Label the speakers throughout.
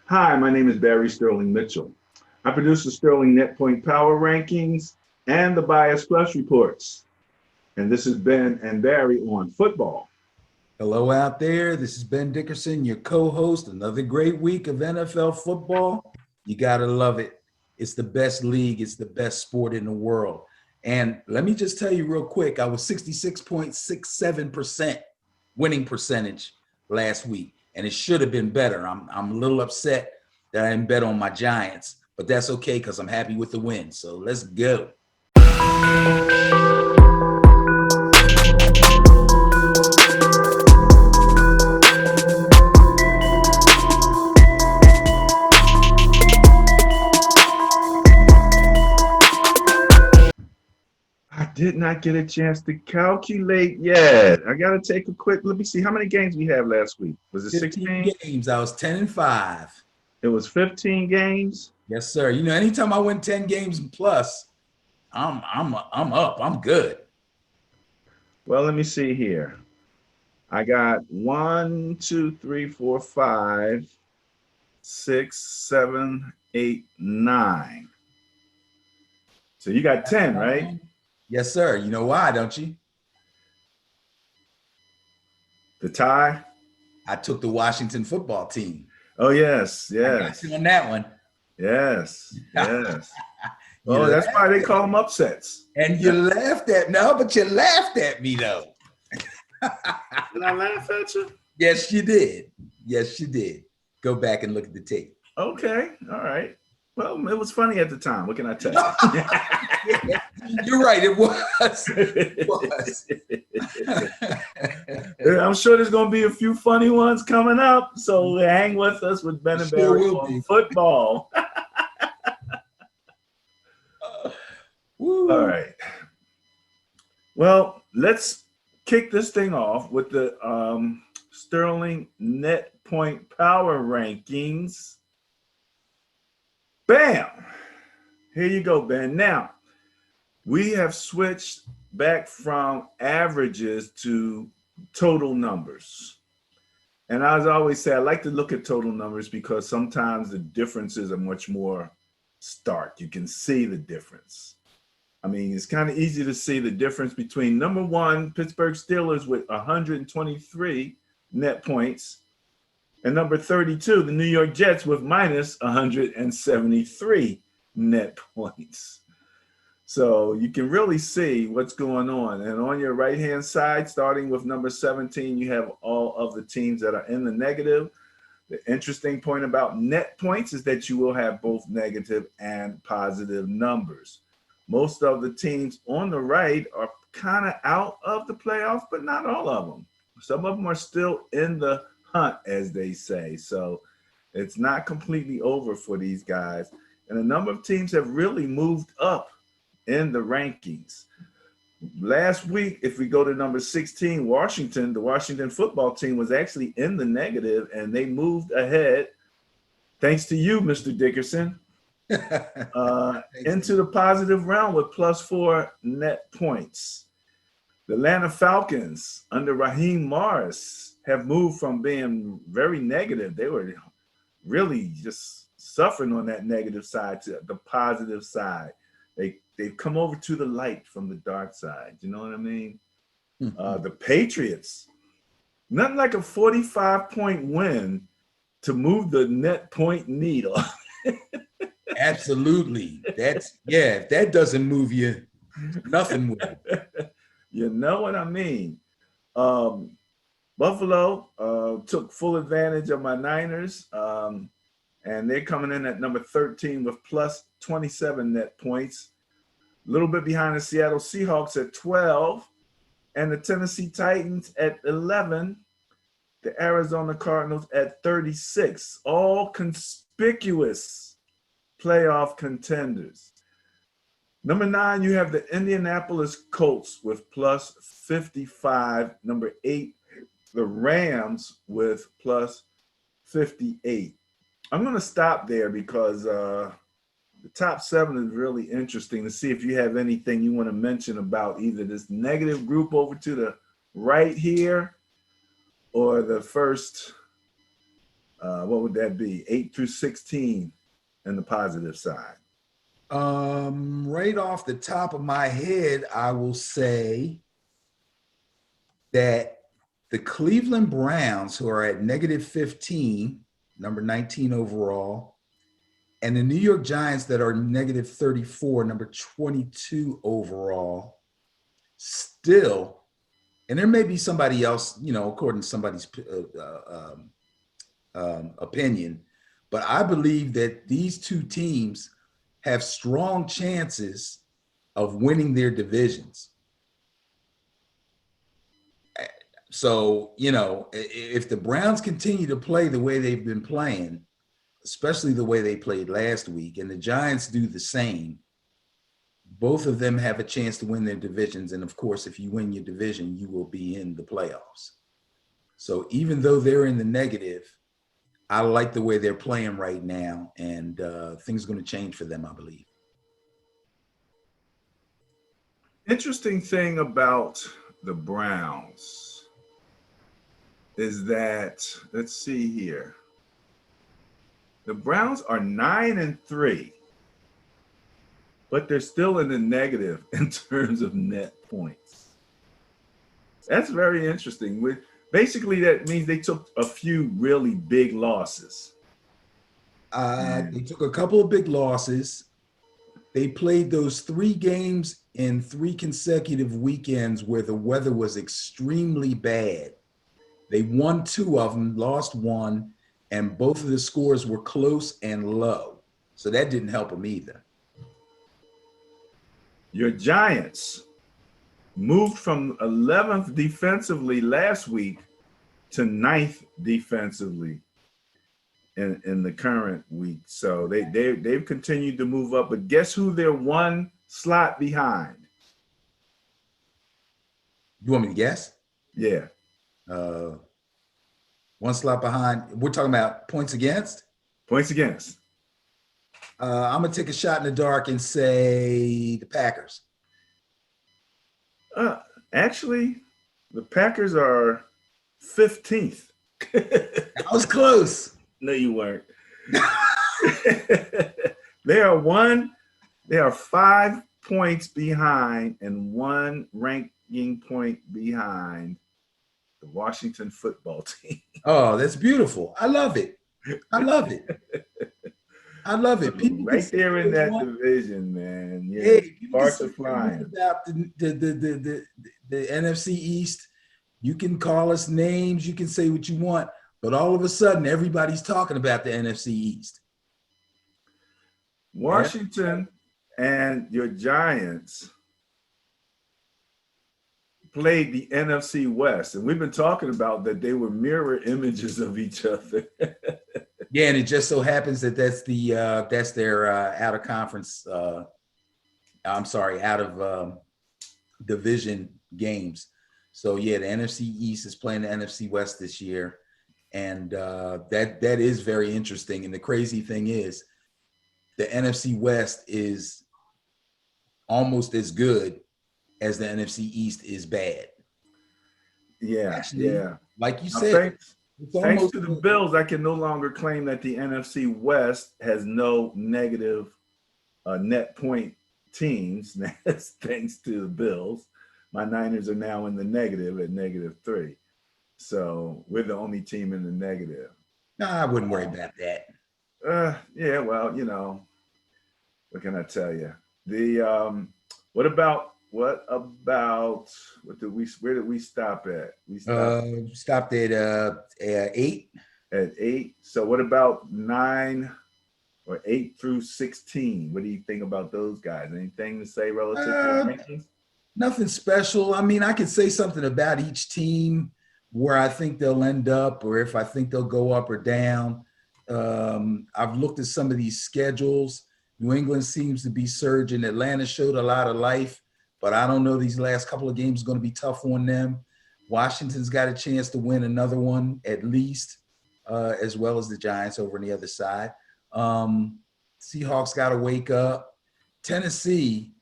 Speaker 1: Hi, my name is Barry Sterling Mitchell. I produce the Sterling Net Point Power Rankings and the Bias Plus reports. And this is Ben and Barry on football.
Speaker 2: Hello out there. This is Ben Dickerson, your co-host. Another great week of NFL football. You got to love it. It's the best league. It's the best sport in the world. And let me just tell you real quick, I was 66.67% winning percentage last week, and it should have been better. I'm a little upset that I didn't bet on my Giants, but that's okay because I'm happy with the win. So let's go.
Speaker 1: I did not get a chance to calculate yet. I got to take a quick, let me see how many games we had last week. Was it
Speaker 2: 15
Speaker 1: 16?
Speaker 2: games. I was 10-5.
Speaker 1: It was 15 games.
Speaker 2: Yes, sir. You know, anytime I win 10 games and plus, I'm up. I'm good.
Speaker 1: Well, let me see here. I got one, two, three, four, five, six, seven, eight, nine. So you got 10, right?
Speaker 2: Yes, sir. You know why, don't you?
Speaker 1: The tie?
Speaker 2: I took the Washington football team.
Speaker 1: Oh, yes,
Speaker 2: I got
Speaker 1: yes,
Speaker 2: you on that one.
Speaker 1: yes, yes.
Speaker 2: You
Speaker 1: Oh, that's why
Speaker 2: laughed
Speaker 1: they
Speaker 2: at
Speaker 1: call
Speaker 2: me.
Speaker 1: them upsets.
Speaker 2: And you laughed at no, but you laughed at me though.
Speaker 1: Did I laugh at you?
Speaker 2: Yes, you did. Yes, you did. Go back and look at the tape.
Speaker 1: Okay, all right. Well, it was funny at the time. What can I tell you?
Speaker 2: Yeah, you're right. It was. It was.
Speaker 1: I'm sure there's going to be a few funny ones coming up. So hang with us with Ben and
Speaker 2: Sure
Speaker 1: Barry
Speaker 2: will
Speaker 1: on
Speaker 2: be.
Speaker 1: football. All
Speaker 2: Woo.
Speaker 1: right. Well, let's kick this thing off with the Sterling Net Point Power Rankings. Bam! Here you go, Ben. Now, we have switched back from averages to total numbers. And as I always say, I like to look at total numbers because sometimes the differences are much more stark. You can see the difference. I mean, it's kind of easy to see the difference between number one, Pittsburgh Steelers with 123 net points, and number 32, the New York Jets with minus 173 net points. So you can really see what's going on. And on your right-hand side, starting with number 17, you have all of the teams that are in the negative. The interesting point about net points is that you will have both negative and positive numbers. Most of the teams on the right are kind of out of the playoffs, but not all of them. Some of them are still in the hunt, as they say. So it's not completely over for these guys. And a number of teams have really moved up in the rankings. Last week, if we go to number 16, Washington, the Washington football team was actually in the negative and they moved ahead, thanks to you, Mr. Dickerson, into the positive realm with +4 net points. The Atlanta Falcons under Raheem Morris have moved from being very negative. They were really just suffering on that negative side to the positive side. They've come over to the light from the dark side. You know what I mean? The Patriots, nothing like a 45-point win to move the net point needle.
Speaker 2: Absolutely. If that doesn't move you, nothing will.
Speaker 1: You know what I mean? Buffalo took full advantage of my Niners, and they're coming in at number 13 with plus 27 net points. A little bit behind the Seattle Seahawks at 12, and the Tennessee Titans at 11, the Arizona Cardinals at 36, all conspicuous playoff contenders. Number 9, you have the Indianapolis Colts with plus 55. Number 8, the Rams with plus 58. I'm going to stop there because the top 7 is really interesting to see if you have anything you want to mention about either this negative group over to the right here or the first what would that be? 8 through 16 in the positive side.
Speaker 2: Right off the top of my head, I will say that the Cleveland Browns, who are at -15, number 19 overall, and the New York Giants that are -34, number 22 overall, still, and there may be somebody else, according to somebody's opinion, but I believe that these two teams have strong chances of winning their divisions. So, if the Browns continue to play the way they've been playing, especially the way they played last week, and the Giants do the same, both of them have a chance to win their divisions. And of course, if you win your division, you will be in the playoffs. So even though they're in the negative, I like the way they're playing right now, and things are going to change for them, I believe.
Speaker 1: Interesting thing about the Browns is that, let's see here. The Browns are 9-3, but they're still in the negative in terms of net points. That's very interesting. Basically, that means they took a few really big losses.
Speaker 2: They took a couple of big losses. They played those 3 games in 3 consecutive weekends where the weather was extremely bad. They won 2 of them, lost 1, and both of the scores were close and low. So that didn't help them either.
Speaker 1: Your Giants moved from 11th defensively last week to 9th defensively in the current week. So they've continued to move up, but guess who they're 1 slot behind?
Speaker 2: You want me to guess?
Speaker 1: Yeah.
Speaker 2: 1 slot behind. We're talking about points against?
Speaker 1: Points against.
Speaker 2: I'm going to take a shot in the dark and say the Packers.
Speaker 1: Actually, the Packers are 15th.
Speaker 2: I was close.
Speaker 1: No, you weren't. They are 5 points behind and 1 ranking point behind the Washington football team.
Speaker 2: Oh, that's beautiful. I love it. I love it. I love it. People
Speaker 1: Right there in that division, man. Yeah,
Speaker 2: hey,
Speaker 1: sparks are flying.
Speaker 2: About the NFC East. You can call us names. You can say what you want. But all of a sudden, everybody's talking about the NFC East.
Speaker 1: Washington and your Giants played the NFC West, and we've been talking about that they were mirror images of each other.
Speaker 2: Yeah, and it just so happens that that's their out of conference. Out of division games. So yeah, the NFC East is playing the NFC West this year, and that is very interesting. And the crazy thing is, the NFC West is almost as good as the NFC East is bad.
Speaker 1: Yeah,
Speaker 2: actually,
Speaker 1: yeah.
Speaker 2: Like you said,
Speaker 1: thanks to the Bills, I can no longer claim that the NFC West has no negative net point teams. That's thanks to the Bills. My Niners are now in the negative at -3. So we're the only team in the negative.
Speaker 2: No, I wouldn't worry about that.
Speaker 1: Yeah, well, what can I tell you? Where did we stop at? We
Speaker 2: stopped at 8.
Speaker 1: At 8. So what about 9 or 8 through 16? What do you think about those guys? Anything to say relative to the rankings?
Speaker 2: Nothing special. I mean, I could say something about each team, where I think they'll end up, or if I think they'll go up or down. I've looked at some of these schedules. New England seems to be surging. Atlanta showed a lot of life, but I don't know, these last couple of games are going to be tough on them. Washington's got a chance to win another one at least, as well as the Giants over on the other side. Seahawks got to wake up. Tennessee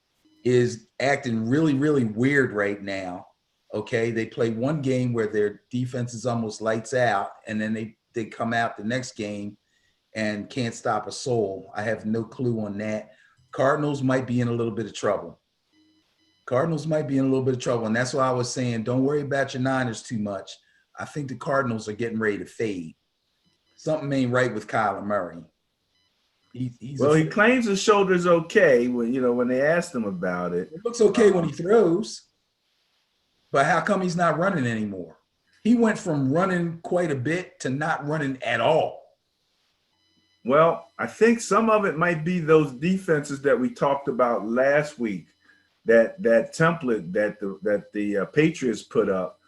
Speaker 2: is acting really, really weird right now. Okay, they play one game where their defense is almost lights out, and then they they come out the next game and can't stop a soul. I have no clue on that. Cardinals might be in a little bit of trouble. And that's why I was saying, don't worry about your Niners too much. I think the Cardinals are getting ready to fade. Something ain't right with Kyler Murray.
Speaker 1: He claims his shoulder's okay. When they asked him about it,
Speaker 2: it looks okay when he throws, but how come he's not running anymore? He went from running quite a bit to not running at all.
Speaker 1: Well, I think some of it might be those defenses that we talked about last week. That template that the Patriots put up.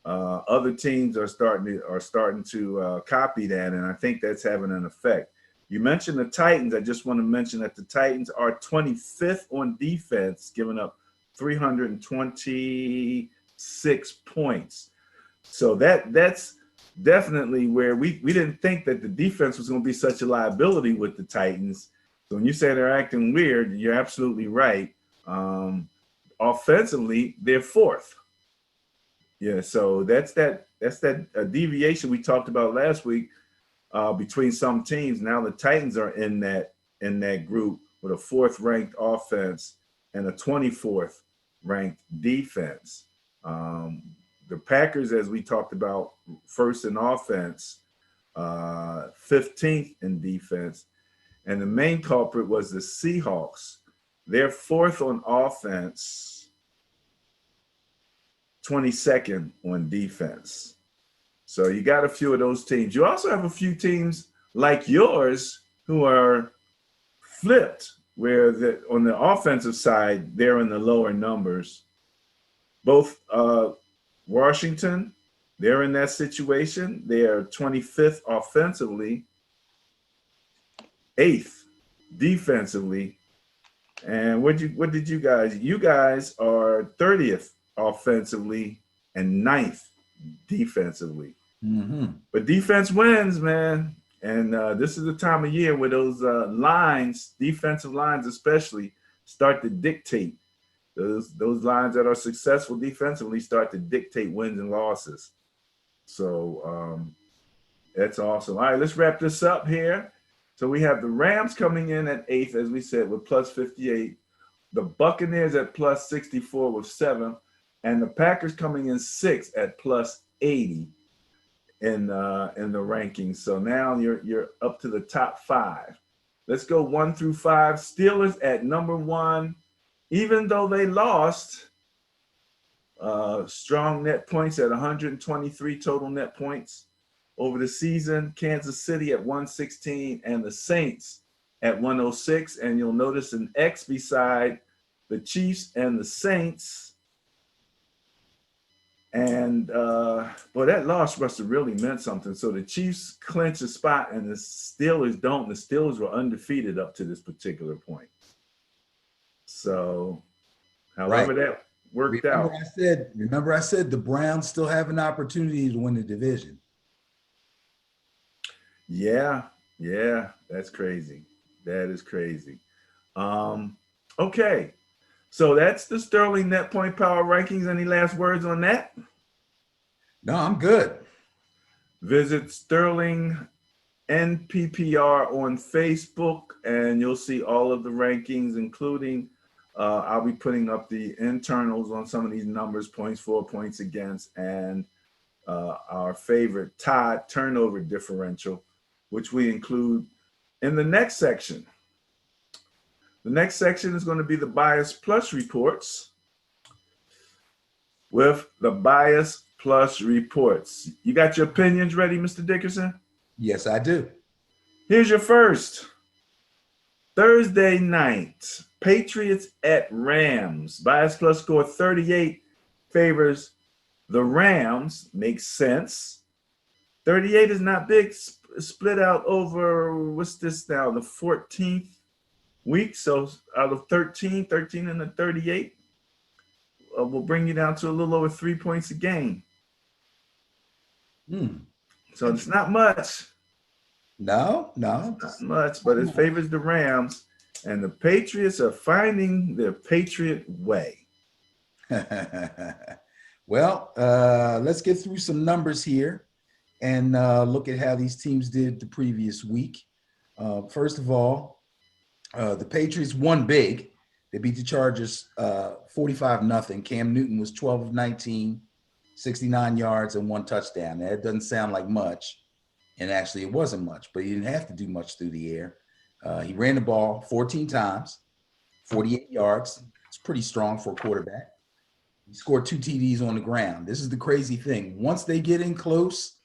Speaker 1: Other teams are starting to copy that, and I think that's having an effect. You mentioned the Titans. I just want to mention that the Titans are 25th on defense, giving up 326 points. So that's definitely where we didn't think that the defense was going to be such a liability with the Titans. So when you say they're acting weird, you're absolutely right. Offensively, they're fourth. Yeah, so that's that deviation we talked about last week between some teams. Now the Titans are in that group with a 4th ranked offense and a 24th ranked defense. The Packers, as we talked about, first in offense, 15th in defense, and the main culprit was the Seahawks. They're 4th on offense, 22nd on defense. So you got a few of those teams. You also have a few teams like yours who are flipped, where on the offensive side, they're in the lower numbers. Both Washington, they're in that situation. They are 25th offensively, 8th defensively. And what did you guys? You guys are 30th offensively and 9th defensively.
Speaker 2: Mm-hmm.
Speaker 1: But defense wins, man. And this is the time of year where those lines, defensive lines especially, start to dictate. Those lines that are successful defensively start to dictate wins and losses. So that's awesome. All right, let's wrap this up here. So we have the Rams coming in at 8th, as we said, with plus 58. The Buccaneers at plus 64 with 7. And the Packers coming in 6th at plus 80 in the rankings. So now you're up to the top 5. Let's go 1 through 5. Steelers at number 1. Even though they lost, strong net points at 123 total net points over the season. Kansas City at 116 and the Saints at 106. And you'll notice an X beside the Chiefs and the Saints. And that loss must have really meant something. So the Chiefs clinch a spot and the Steelers don't. The Steelers were undefeated up to this particular point. So, however that worked out.
Speaker 2: Remember I said the Browns still have an opportunity to win the division.
Speaker 1: Yeah, that's crazy. That is crazy. Okay, so that's the Sterling Net Point Power Rankings. Any last words on that?
Speaker 2: No, I'm good.
Speaker 1: Visit Sterling NPPR on Facebook, and you'll see all of the rankings, including I'll be putting up the internals on some of these numbers, points for, points against, and our favorite Todd turnover differential, which we include in the next section. The next section is going to be the Bias Plus reports with the Bias Plus reports. You got your opinions ready, Mr. Dickerson?
Speaker 2: Yes, I do.
Speaker 1: Here's your first. Thursday night, Patriots at Rams. Bias Plus score 38 favors the Rams. Makes sense. 38 is not big. Split out over, what's this now, the 14th week. So out of 13 and the 38 will bring you down to a little over 3 points a game. So it's not much.
Speaker 2: No.
Speaker 1: Not much, but it favors the Rams, and the Patriots are finding their Patriot way.
Speaker 2: Well, let's get through some numbers here. and look at how these teams did the previous week. First of all, the Patriots won big. They beat the Chargers 45-0. Cam Newton was 12 of 19, 69 yards and 1 touchdown. That doesn't sound like much, and actually it wasn't much, but he didn't have to do much through the air. He ran the ball 14 times, 48 yards. It's pretty strong for a quarterback. He scored 2 TDs on the ground. This is the crazy thing. Once they get in close,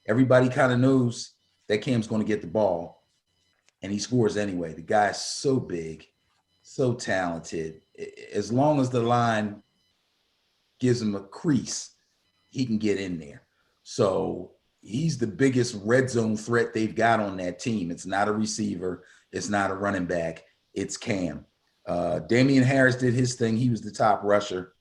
Speaker 2: everybody kind of knows that Cam's going to get the ball, and he scores anyway. The guy's so big, so talented. As long as the line gives him a crease, he can get in there. So he's the biggest red zone threat they've got on that team. It's not a receiver. It's not a running back. It's Cam. Damian Harris did his thing. He was the top rusher.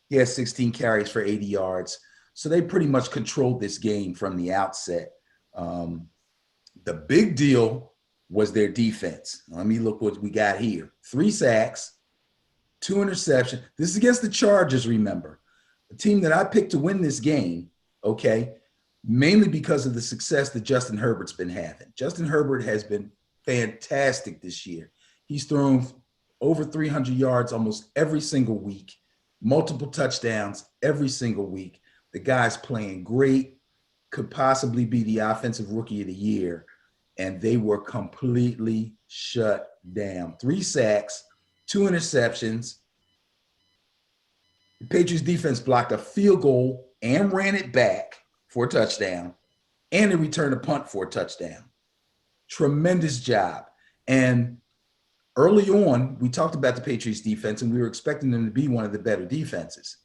Speaker 2: He had 16 carries for 80 yards. So they pretty much controlled this game from the outset. The big deal was their defense. Let me look what we got here. 3 sacks, 2 interceptions. This is against the Chargers, remember. A team that I picked to win this game, okay, mainly because of the success that Justin Herbert's been having. Justin Herbert has been fantastic this year. He's thrown over 300 yards almost every single week, multiple touchdowns every single week. The guy's playing great, could possibly be the offensive rookie of the year, and they were completely shut down. 3 sacks, 2 interceptions. The Patriots defense blocked a field goal and ran it back for a touchdown, and they returned a punt for a touchdown. Tremendous job. And early on, we talked about the Patriots defense, and we were expecting them to be one of the better defenses.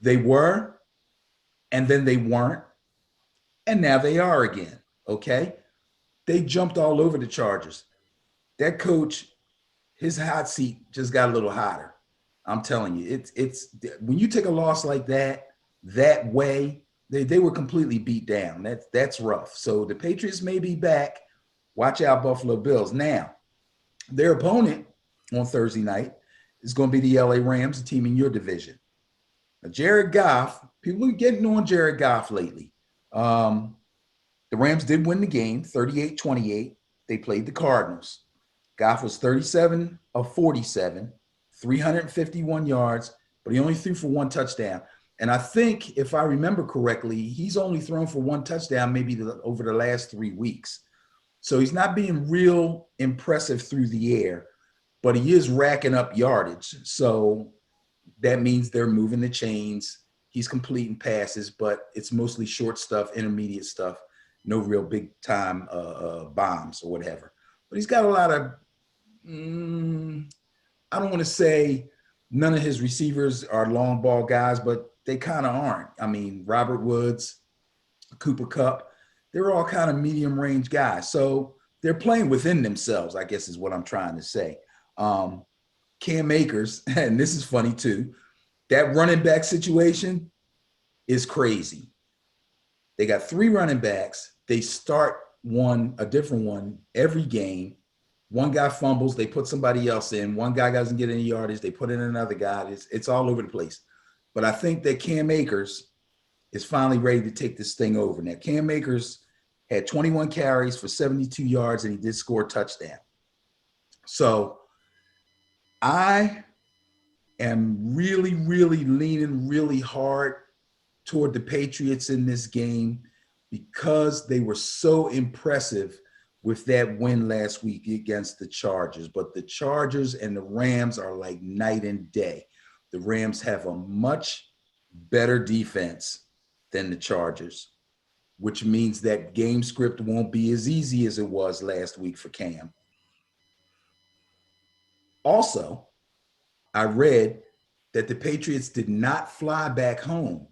Speaker 2: They were, and then they weren't, and now they are again, okay? They jumped all over the Chargers. That coach, his hot seat just got a little hotter. I'm telling you, it's when you take a loss like that way, they were completely beat down. That's rough. So the Patriots may be back. Watch out, Buffalo Bills. Now, their opponent on Thursday night is going to be the LA Rams, a team in your division. Now, Jared Goff, people are getting on Jared Goff lately. The Rams did win the game, 38-28. They played the Cardinals. Goff was 37 of 47, 351 yards, but he only threw for 1 touchdown. And I think, if I remember correctly, he's only thrown for 1 touchdown maybe over the last 3 weeks. So he's not being real impressive through the air, but he is racking up yardage. So that means they're moving the chains. He's completing passes, but it's mostly short stuff, intermediate stuff, no real big time bombs or whatever. But he's got a lot of, I don't want to say none of his receivers are long ball guys, but they kind of aren't. I mean, Robert Woods, Cooper Kupp, they're all kind of medium range guys. So they're playing within themselves, I guess is what I'm trying to say. Cam Akers, and this is funny too, that running back situation is crazy. They got 3 running backs. They start a different one every game. One guy fumbles, they put somebody else in. One guy doesn't get any yardage, they put in another guy. It's all over the place. But I think that Cam Akers is finally ready to take this thing over. Now, Cam Akers had 21 carries for 72 yards, and he did score a touchdown. So I am really, really leaning really hard toward the Patriots in this game because they were so impressive with that win last week against the Chargers. But the Chargers and the Rams are like night and day. The Rams have a much better defense than the Chargers, which means that game script won't be as easy as it was last week for Cam. Also, I read that the Patriots did not fly back home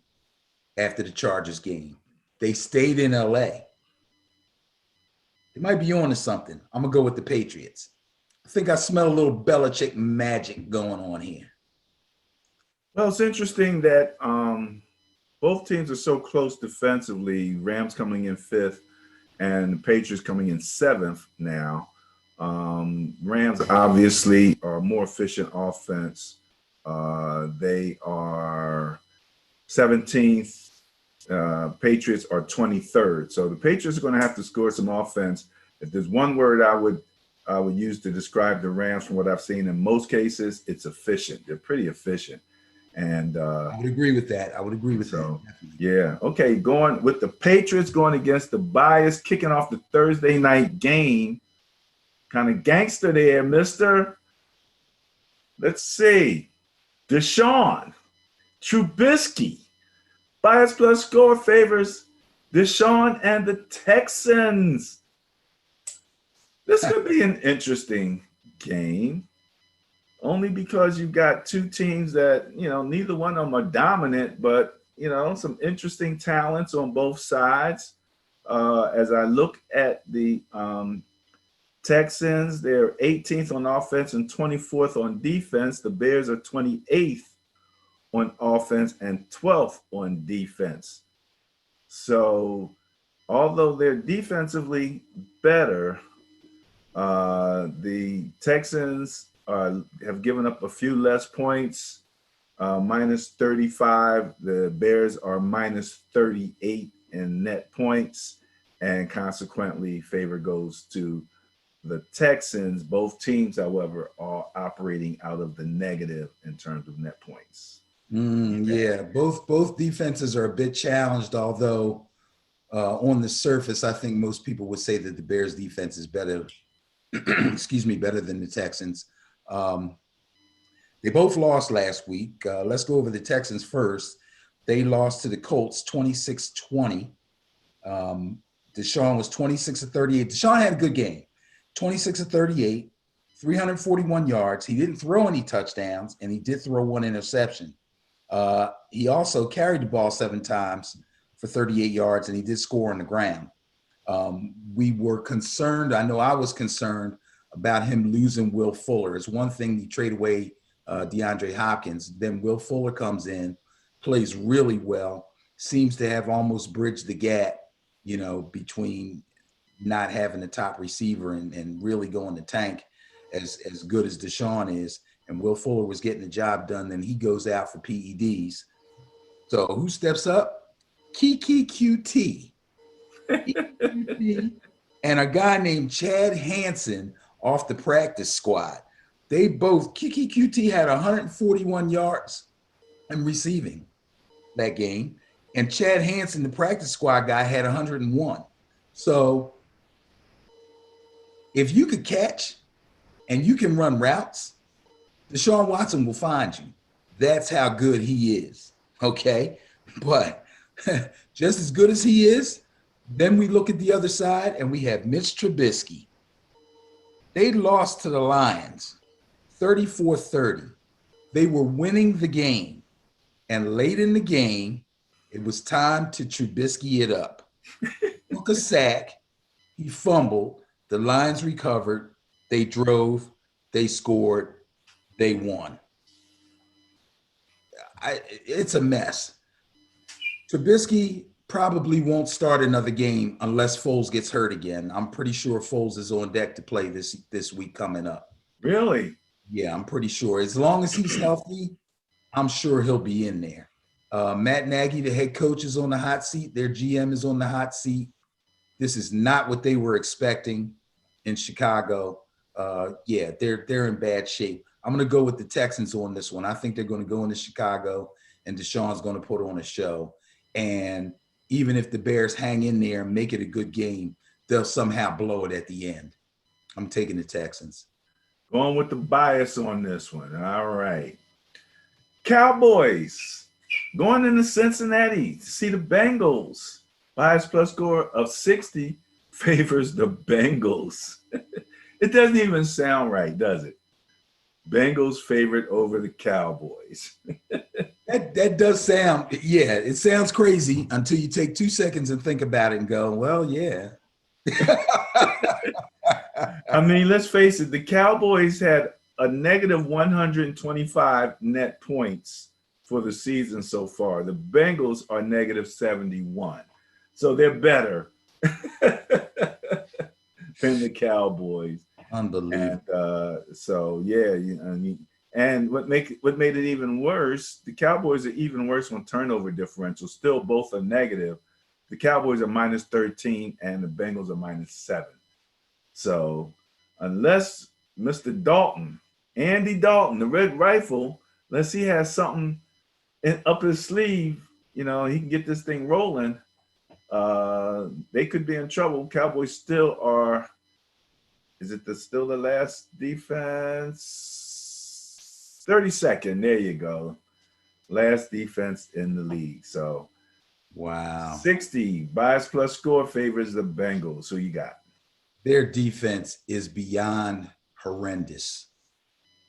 Speaker 2: after the Chargers game. They stayed in LA. They might be on to something. I'm going to go with the Patriots. I think I smell a little Belichick magic going on here.
Speaker 1: Well, it's interesting that both teams are so close defensively. Rams coming in 5th and the Patriots coming in 7th now. Rams obviously are more efficient offense. They are 17th Patriots are 23rd. So the Patriots are going to have to score some offense. If there's one word I would use to describe the Rams from what I've seen in most cases, it's efficient. They're pretty efficient. And
Speaker 2: I would agree with that. I would agree with
Speaker 1: so,
Speaker 2: that.
Speaker 1: yeah. Okay, going with the Patriots going against the Bias, kicking off the Thursday night game. Kind of gangster there, mister. Let's see. Deshaun Trubisky. Bias plus score favors Deshaun and the Texans. This could be an interesting game, only because you've got two teams that, neither one of them are dominant, but, some interesting talents on both sides. As I look at the Texans, they're 18th on offense and 24th on defense. The Bears are 28th on offense and 12th on defense. So although they're defensively better, the Texans have given up a few less points, minus 35. The Bears are minus 38 in net points, and consequently favor goes to the Texans. Both teams, however, are operating out of the negative in terms of net points.
Speaker 2: Yeah, both defenses are a bit challenged, although on the surface, I think most people would say that the Bears defense is better, better than the Texans. They both lost last week. Let's go over the Texans first. They lost to the Colts 26-20. Deshaun was 26 of 38. Deshaun had a good game, 26 of 38, 341 yards. He didn't throw any touchdowns, and he did throw one interception. He also carried the ball 7 times for 38 yards, and he did score on the ground. We were concerned. I know I was concerned about him losing Will Fuller. It's one thing you trade away DeAndre Hopkins. Then Will Fuller comes in, plays really well, seems to have almost bridged the gap, between not having the top receiver and really going to tank as good as Deshaun is. And Will Fuller was getting the job done. Then he goes out for PEDs. So who steps up? Kiki QT. And a guy named Chad Hansen off the practice squad. They both, Kiki QT had 141 yards and receiving that game. And Chad Hansen, the practice squad guy, had 101. So if you could catch and you can run routes, Deshaun Watson will find you. That's how good he is, okay? But just as good as he is, then we look at the other side and we have Mitch Trubisky. They lost to the Lions 34-30. They were winning the game. And late in the game, it was time to Trubisky it up. Took a sack. He fumbled. The Lions recovered. They drove. They scored. They won. It's a mess. Trubisky probably won't start another game unless Foles gets hurt again. I'm pretty sure Foles is on deck to play this week coming up.
Speaker 1: Really?
Speaker 2: Yeah, I'm pretty sure. As long as he's healthy, I'm sure he'll be in there. Matt Nagy, the head coach, is on the hot seat. Their GM is on the hot seat. This is not what they were expecting in Chicago. Yeah, they're in bad shape. I'm going to go with the Texans on this one. I think they're going to go into Chicago, and Deshaun's going to put on a show. And even if the Bears hang in there and make it a good game, they'll somehow blow it at the end. I'm taking the Texans.
Speaker 1: Going with the bias on this one. All right. Cowboys going into Cincinnati to see the Bengals. Bias plus score of 60 favors the Bengals. It doesn't even sound right, does it? Bengals favorite over the Cowboys.
Speaker 2: That does sound, yeah, it sounds crazy until you take 2 seconds and think about it and go, well, yeah.
Speaker 1: I mean, let's face it, the Cowboys had a negative 125 net points for the season so far. The Bengals are negative 71. So they're better than the Cowboys.
Speaker 2: Unbelievable.
Speaker 1: And so, yeah, And what made it even worse, the Cowboys are even worse on turnover differential. Still, both are negative. The Cowboys are minus 13 and the Bengals are minus 7. So unless Mr. Dalton, Andy Dalton, the Red Rifle, unless he has something up his sleeve, he can get this thing rolling. They could be in trouble. Cowboys still are. Is it still the last defense? 32nd. There you go. Last defense in the league. So,
Speaker 2: wow.
Speaker 1: 60 bias plus score favors the Bengals. Who you got?
Speaker 2: Their defense is beyond horrendous.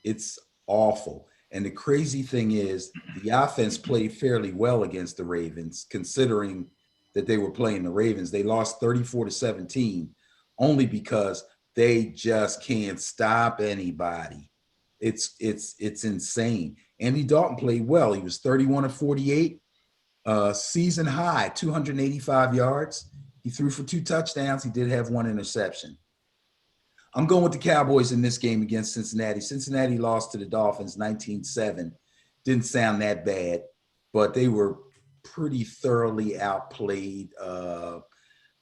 Speaker 2: It's awful. And the crazy thing is, the offense played fairly well against the Ravens, considering that they were playing the Ravens. They lost 34-17 only because they just can't stop anybody. It's insane. Andy Dalton played well. He was 31-48, season high, 285 yards. He threw for 2 touchdowns. He did have 1 interception. I'm going with the Cowboys in this game against Cincinnati. Cincinnati lost to the Dolphins 19-7. Didn't sound that bad, but they were pretty thoroughly outplayed.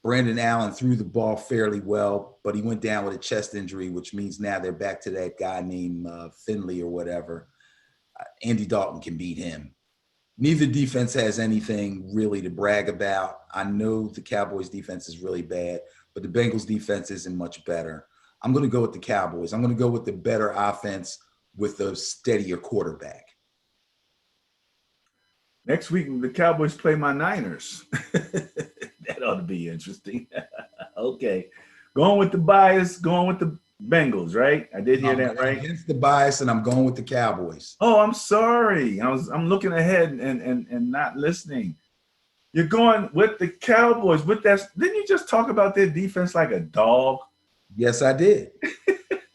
Speaker 2: Brandon Allen threw the ball fairly well, but he went down with a chest injury, which means now they're back to that guy named Finley or whatever. Andy Dalton can beat him. Neither defense has anything really to brag about. I know the Cowboys defense is really bad, but the Bengals defense isn't much better. I'm going to go with the Cowboys. I'm going to go with the better offense with a steadier quarterback.
Speaker 1: Next week, the Cowboys play my Niners. That ought to be interesting. Okay. Going with the bias, going with the Bengals, right? I did hear that, right?
Speaker 2: Against the bias, and I'm going with the Cowboys.
Speaker 1: Oh, I'm sorry. I'm looking ahead and not listening. You're going with the Cowboys. With that, didn't you just talk about their defense like a dog?
Speaker 2: Yes, I did.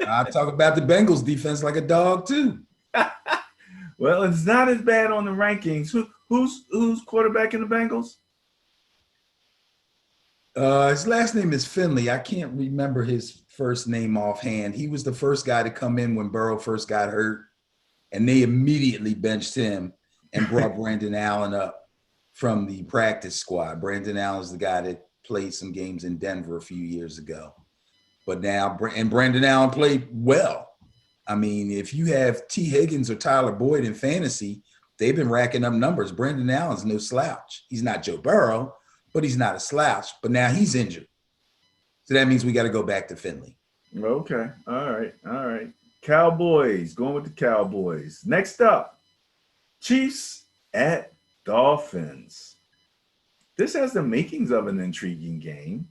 Speaker 2: I talk about the Bengals defense like a dog too.
Speaker 1: Well, it's not as bad on the rankings. Who's quarterback in the Bengals?
Speaker 2: His last name is Finley. I can't remember his first name offhand. He was the first guy to come in when Burrow first got hurt, and they immediately benched him and brought Brandon Allen up from the practice squad. Brandon Allen's the guy that played some games in Denver a few years ago. But now, and Brandon Allen played well. I mean, if you have T. Higgins or Tyler Boyd in fantasy, they've been racking up numbers. Brandon Allen's no slouch. He's not Joe Burrow, but he's not a slouch. But now he's injured. So that means we got to go back to Finley.
Speaker 1: Okay. All right. Cowboys, going with the Cowboys. Next up, Chiefs at Dolphins. This has the makings of an intriguing game.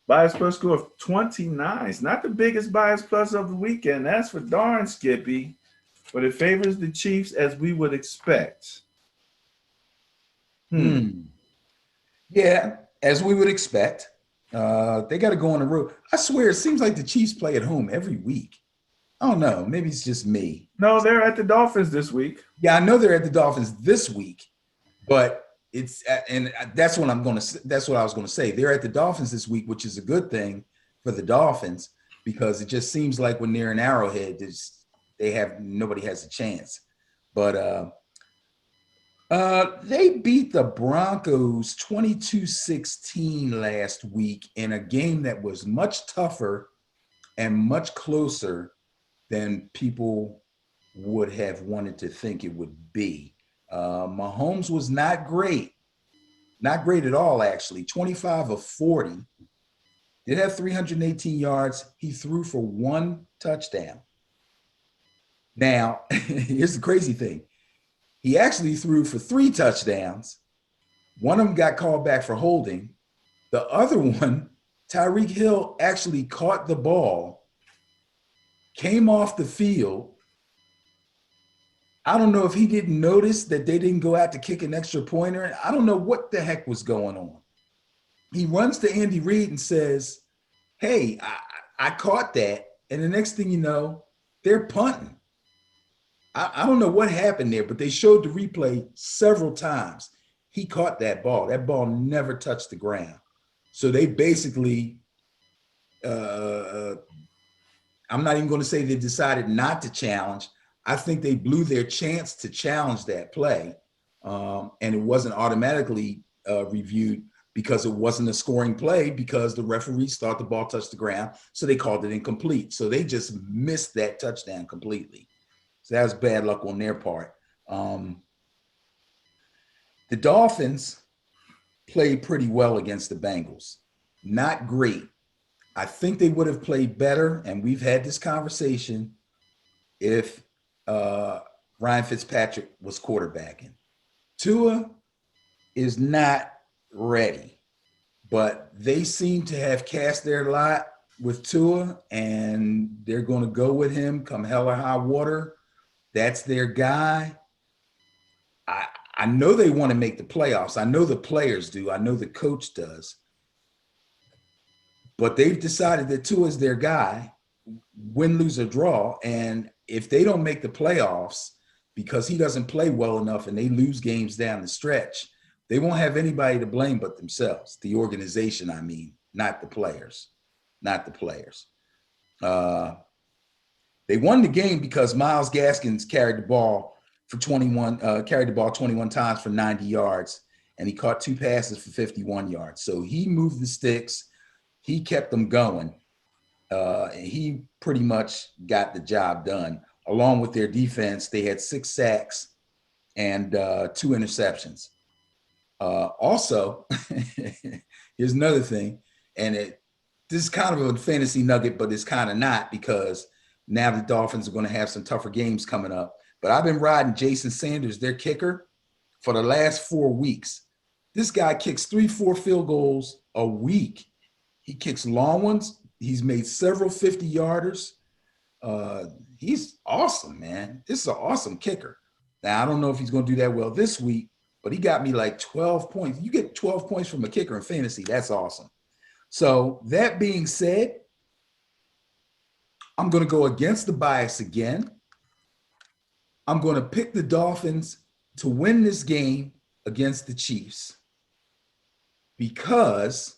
Speaker 1: Bias plus score of 29. It's not the biggest bias plus of the weekend. That's for darn, Skippy. But it favors the Chiefs as we would expect.
Speaker 2: Yeah, as we would expect. They got to go on the road. I swear, it seems like the Chiefs play at home every week. I don't know. Maybe it's just me.
Speaker 1: No, they're at the Dolphins this week.
Speaker 2: Yeah, I know they're at the Dolphins this week, but that's what I was going to say. They're at the Dolphins this week, which is a good thing for the Dolphins because it just seems like when they're in Arrowhead, nobody has a chance. But they beat the Broncos 22-16 last week in a game that was much tougher and much closer than people would have wanted to think it would be. Mahomes was not great at all, actually. 25 of 40. Did have 318 yards. He threw for 1 touchdown. Now, here's the crazy thing. He actually threw for 3 touchdowns. One of them got called back for holding. The other one, Tyreek Hill actually caught the ball, came off the field. I don't know if he didn't notice that they didn't go out to kick an extra pointer. I don't know what the heck was going on. He runs to Andy Reid and says, hey, I caught that. And the next thing you know, they're punting. I don't know what happened there, but they showed the replay several times. He caught that ball. That ball never touched the ground. So they basically, I'm not even going to say they decided not to challenge. I think they blew their chance to challenge that play. And it wasn't automatically reviewed because it wasn't a scoring play because the referees thought the ball touched the ground. So they called it incomplete. So they just missed that touchdown completely. So that was bad luck on their part. The Dolphins played pretty well against the Bengals. Not great. I think they would have played better, and we've had this conversation, if Ryan Fitzpatrick was quarterbacking. Tua is not ready, but they seem to have cast their lot with Tua, and they're going to go with him come hell or high water. That's their guy. I know they want to make the playoffs. I know the players do. I know the coach does. But they've decided that Tua is their guy, win, lose, or draw. And if they don't make the playoffs because he doesn't play well enough and they lose games down the stretch, they won't have anybody to blame but themselves. The organization, I mean, not the players. Not the players. They won the game because Myles Gaskins carried the ball 21 times for 90 yards, and he caught 2 passes for 51 yards. So he moved the sticks. He kept them going. And he pretty much got the job done. Along with their defense, they had 6 sacks and 2 interceptions. Also, here's another thing, and this is kind of a fantasy nugget, but it's kind of not, because now the Dolphins are going to have some tougher games coming up. But I've been riding Jason Sanders, their kicker, for the last 4 weeks. This guy kicks 3-4 field goals a week. He kicks long ones. He's made several 50-yarders. He's awesome, man. This is an awesome kicker. Now, I don't know if he's going to do that well this week, but he got me like 12 points. You get 12 points from a kicker in fantasy. That's awesome. So that being said, I'm going to go against the bias again. I'm going to pick the Dolphins to win this game against the Chiefs because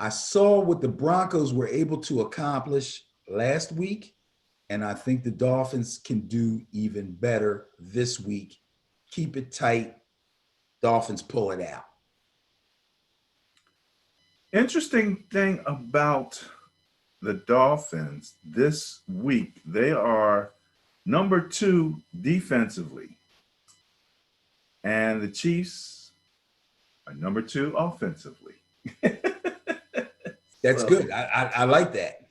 Speaker 2: I saw what the Broncos were able to accomplish last week, and I think the Dolphins can do even better this week. Keep it tight. Dolphins pull it out.
Speaker 1: Interesting thing about the Dolphins this week, they are number 2 defensively, and the Chiefs are number 2 offensively.
Speaker 2: That's good. I like that.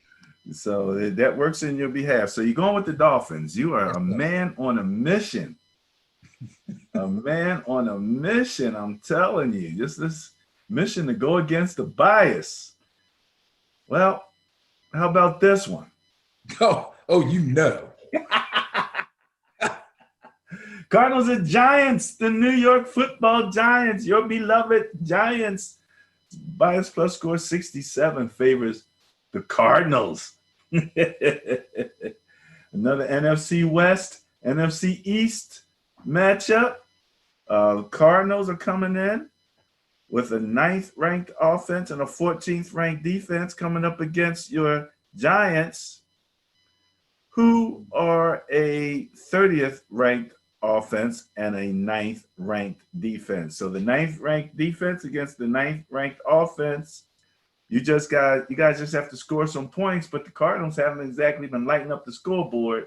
Speaker 1: So that works in your behalf. So you're going with the Dolphins. You are a man on a mission. A man on a mission, I'm telling you. Just this mission to go against the bias. Well, how about this one?
Speaker 2: Oh, you know.
Speaker 1: Cardinals and Giants, the New York Football Giants, your beloved Giants. Bias plus score 67 favors the Cardinals. Another NFC West, NFC East matchup. Cardinals are coming in with a 9th ranked offense and a 14th ranked defense coming up against your Giants, who are a 30th ranked offense and a 9th ranked defense. So the 9th ranked defense against the 9th ranked offense. You guys just have to score some points, but the Cardinals haven't exactly been lighting up the scoreboard.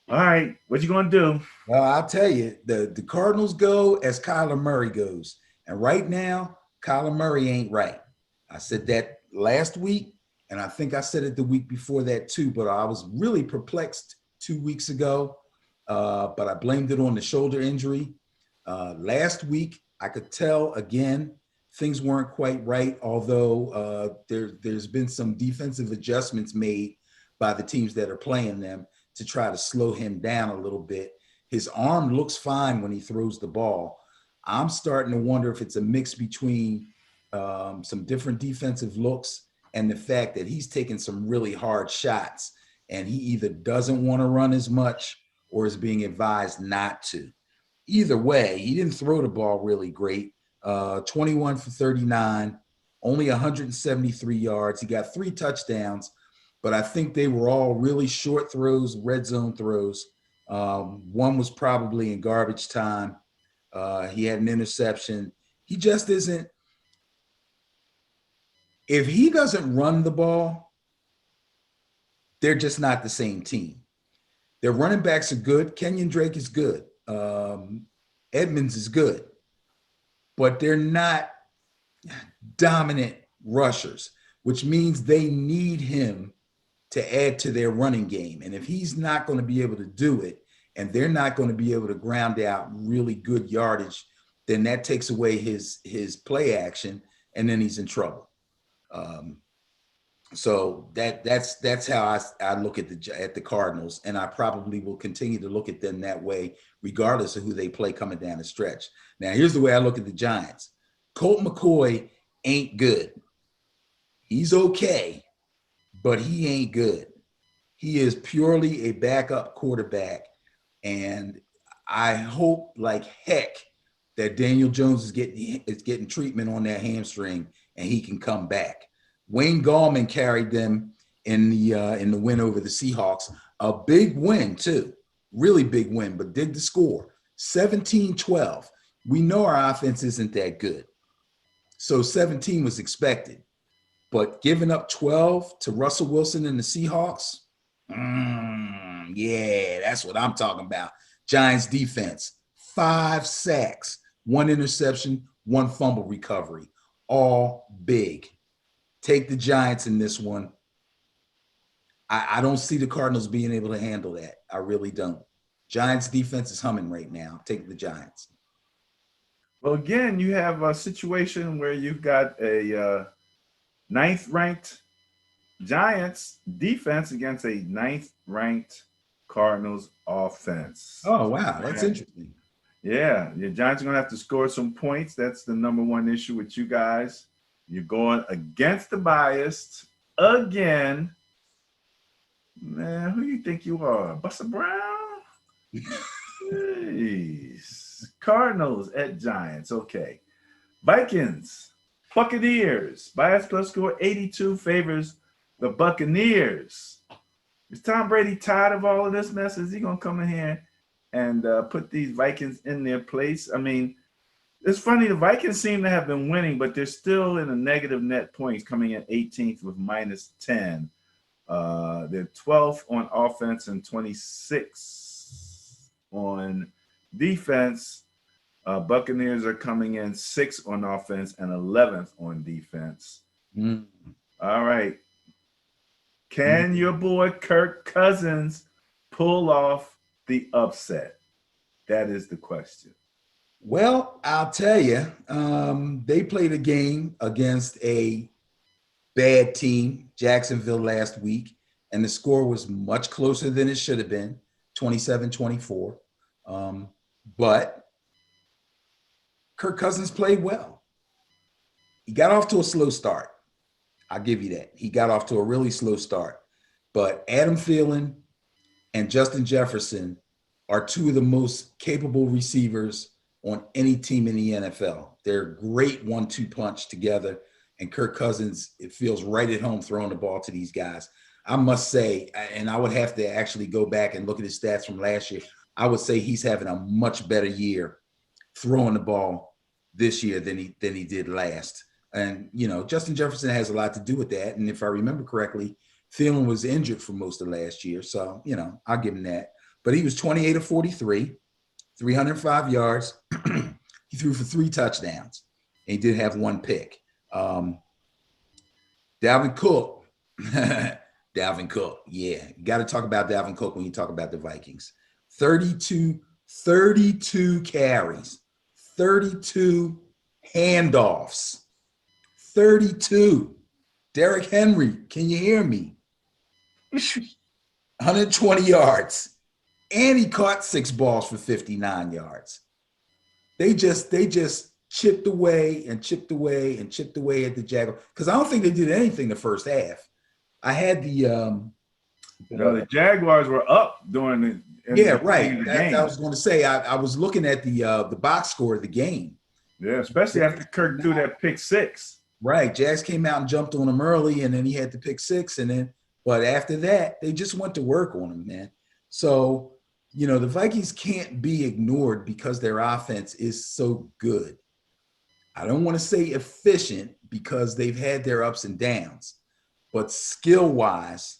Speaker 1: All right, what you gonna do?
Speaker 2: Well, I'll tell you, the Cardinals go as Kyler Murray goes. And right now, Kyler Murray ain't right. I said that last week, and I think I said it the week before that too, but I was really perplexed 2 weeks ago, but I blamed it on the shoulder injury. Last week, I could tell, again, things weren't quite right, although there's been some defensive adjustments made by the teams that are playing them to try to slow him down a little bit. His arm looks fine when he throws the ball. I'm starting to wonder if it's a mix between some different defensive looks and the fact that he's taking some really hard shots, and he either doesn't want to run as much or is being advised not to. Either way, he didn't throw the ball really great. 21 for 39, only 173 yards. He got 3 touchdowns, but I think they were all really short throws, red zone throws. One was probably in garbage time. He had an interception. He just isn't. If he doesn't run the ball, they're just not the same team. Their running backs are good. Kenyon Drake is good. Edmonds is good. But they're not dominant rushers, which means they need him to add to their running game. And if he's not going to be able to do it, and they're not going to be able to ground out really good yardage, then that takes away his play action, and then he's in trouble. So that's how I look at the Cardinals, and I probably will continue to look at them that way, regardless of who they play coming down the stretch. Now, here's the way I look at the Giants. Colt McCoy ain't good. He's okay, but he ain't good. He is purely a backup quarterback, and I hope like heck that Daniel Jones is getting treatment on that hamstring and he can come back. Wayne Gallman carried them in the win over the Seahawks. A big win, too. Really big win, but dig the score. 17-12. We know our offense isn't that good. So 17 was expected. But giving up 12 to Russell Wilson and the Seahawks, yeah, that's what I'm talking about. Giants defense, 5 sacks, 1 interception, 1 fumble recovery, all big. Take the Giants in this one. I don't see the Cardinals being able to handle that. I really don't. Giants defense is humming right now. Take the Giants.
Speaker 1: Well, again, you have a situation where you've got a 9th-ranked Giants defense against a 9th-ranked Cardinals offense.
Speaker 2: Oh, wow. That's interesting.
Speaker 1: Yeah, the Giants are going to have to score some points. That's the number one issue with you guys. You're going against the bias again. Man, who you think you are? Buster Brown? Jeez. Cardinals at Giants. Okay. Vikings, Buccaneers. Bias plus score 82 favors the Buccaneers. Is Tom Brady tired of all of this mess? Is he going to come in here and put these Vikings in their place? I mean, it's funny. The Vikings seem to have been winning, but they're still in a negative net points, coming in 18th with -10. They're 12th on offense and 26th on defense. Buccaneers are coming in 6th on offense and 11th on defense. All right. Can your boy Kirk Cousins pull off the upset? That is the question.
Speaker 2: Well, I'll tell you, they played a game against a bad team, Jacksonville, last week, and the score was much closer than it should have been, 27-24. But Kirk Cousins played well. He got off to a slow start. I'll give you that. He got off to a really slow start. But Adam Thielen and Justin Jefferson are 2 of the most capable receivers on any team in the NFL. They're great 1-2 punch together. And Kirk Cousins, it feels right at home throwing the ball to these guys. I must say, and I would have to actually go back and look at his stats from last year, I would say he's having a much better year throwing the ball this year than he did last. And, you know, Justin Jefferson has a lot to do with that. And if I remember correctly, Thielen was injured for most of last year. So, you know, I'll give him that. But he was 28 of 43, 305 yards. He threw for 3 touchdowns. And he did have 1 pick. Dalvin Cook. Dalvin Cook. Yeah, you got to talk about Dalvin Cook when you talk about the Vikings. 32 carries, 32 handoffs, 32. Derrick Henry, can you hear me? 120 yards. And he caught 6 balls for 59 yards. They just chipped away and chipped away and chipped away at the Jaguars. Because I don't think they did anything the first half. I had the
Speaker 1: Jaguars were up during the
Speaker 2: right. I was going to say I was looking at the box score of the game.
Speaker 1: Yeah, especially after Kirk threw that pick 6.
Speaker 2: Right. Jags came out and jumped on him early, and then he had the pick 6, but after that, they just went to work on him, man. So the Vikings can't be ignored because their offense is so good. I don't want to say efficient because they've had their ups and downs, but skill-wise,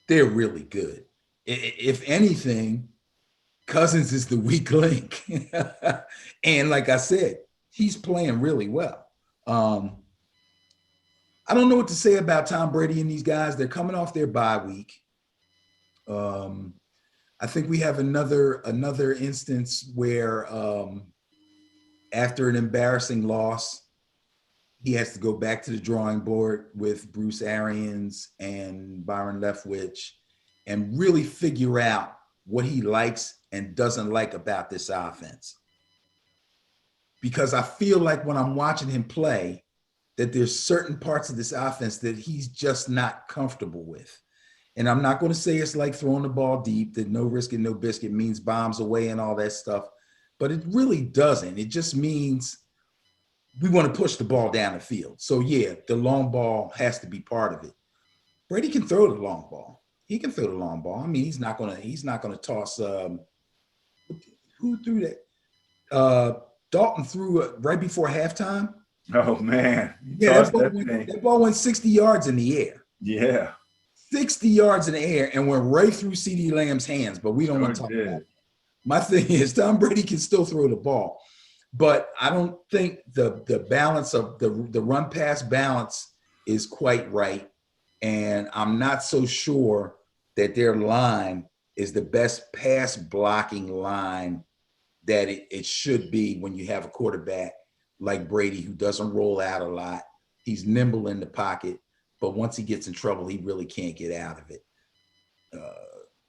Speaker 2: they're really good. If anything, Cousins is the weak link. And like I said, he's playing really well. I don't know what to say about Tom Brady and these guys. They're coming off their bye week. I think we have another instance where after an embarrassing loss, he has to go back to the drawing board with Bruce Arians and Byron Leftwich and really figure out what he likes and doesn't like about this offense. Because I feel like when I'm watching him play, that there's certain parts of this offense that he's just not comfortable with. And I'm not going to say it's like throwing the ball deep, that no risk and no biscuit means bombs away and all that stuff, but it really doesn't. It just means we want to push the ball down the field. So yeah, the long ball has to be part of it. Brady can throw the long ball. He can throw the long ball. I mean, he's not gonna toss. Who threw that? Dalton threw it right before halftime.
Speaker 1: Oh man,
Speaker 2: Yeah, that ball went 60 yards in the air.
Speaker 1: Yeah,
Speaker 2: 60 yards in the air and went right through CeeDee Lamb's hands. But we don't want to talk about it. My thing is, Tom Brady can still throw the ball, but I don't think the balance of the run pass balance is quite right. And I'm not so sure that their line is the best pass blocking line that it should be when you have a quarterback like Brady, who doesn't roll out a lot. He's nimble in the pocket, but once he gets in trouble, he really can't get out of it.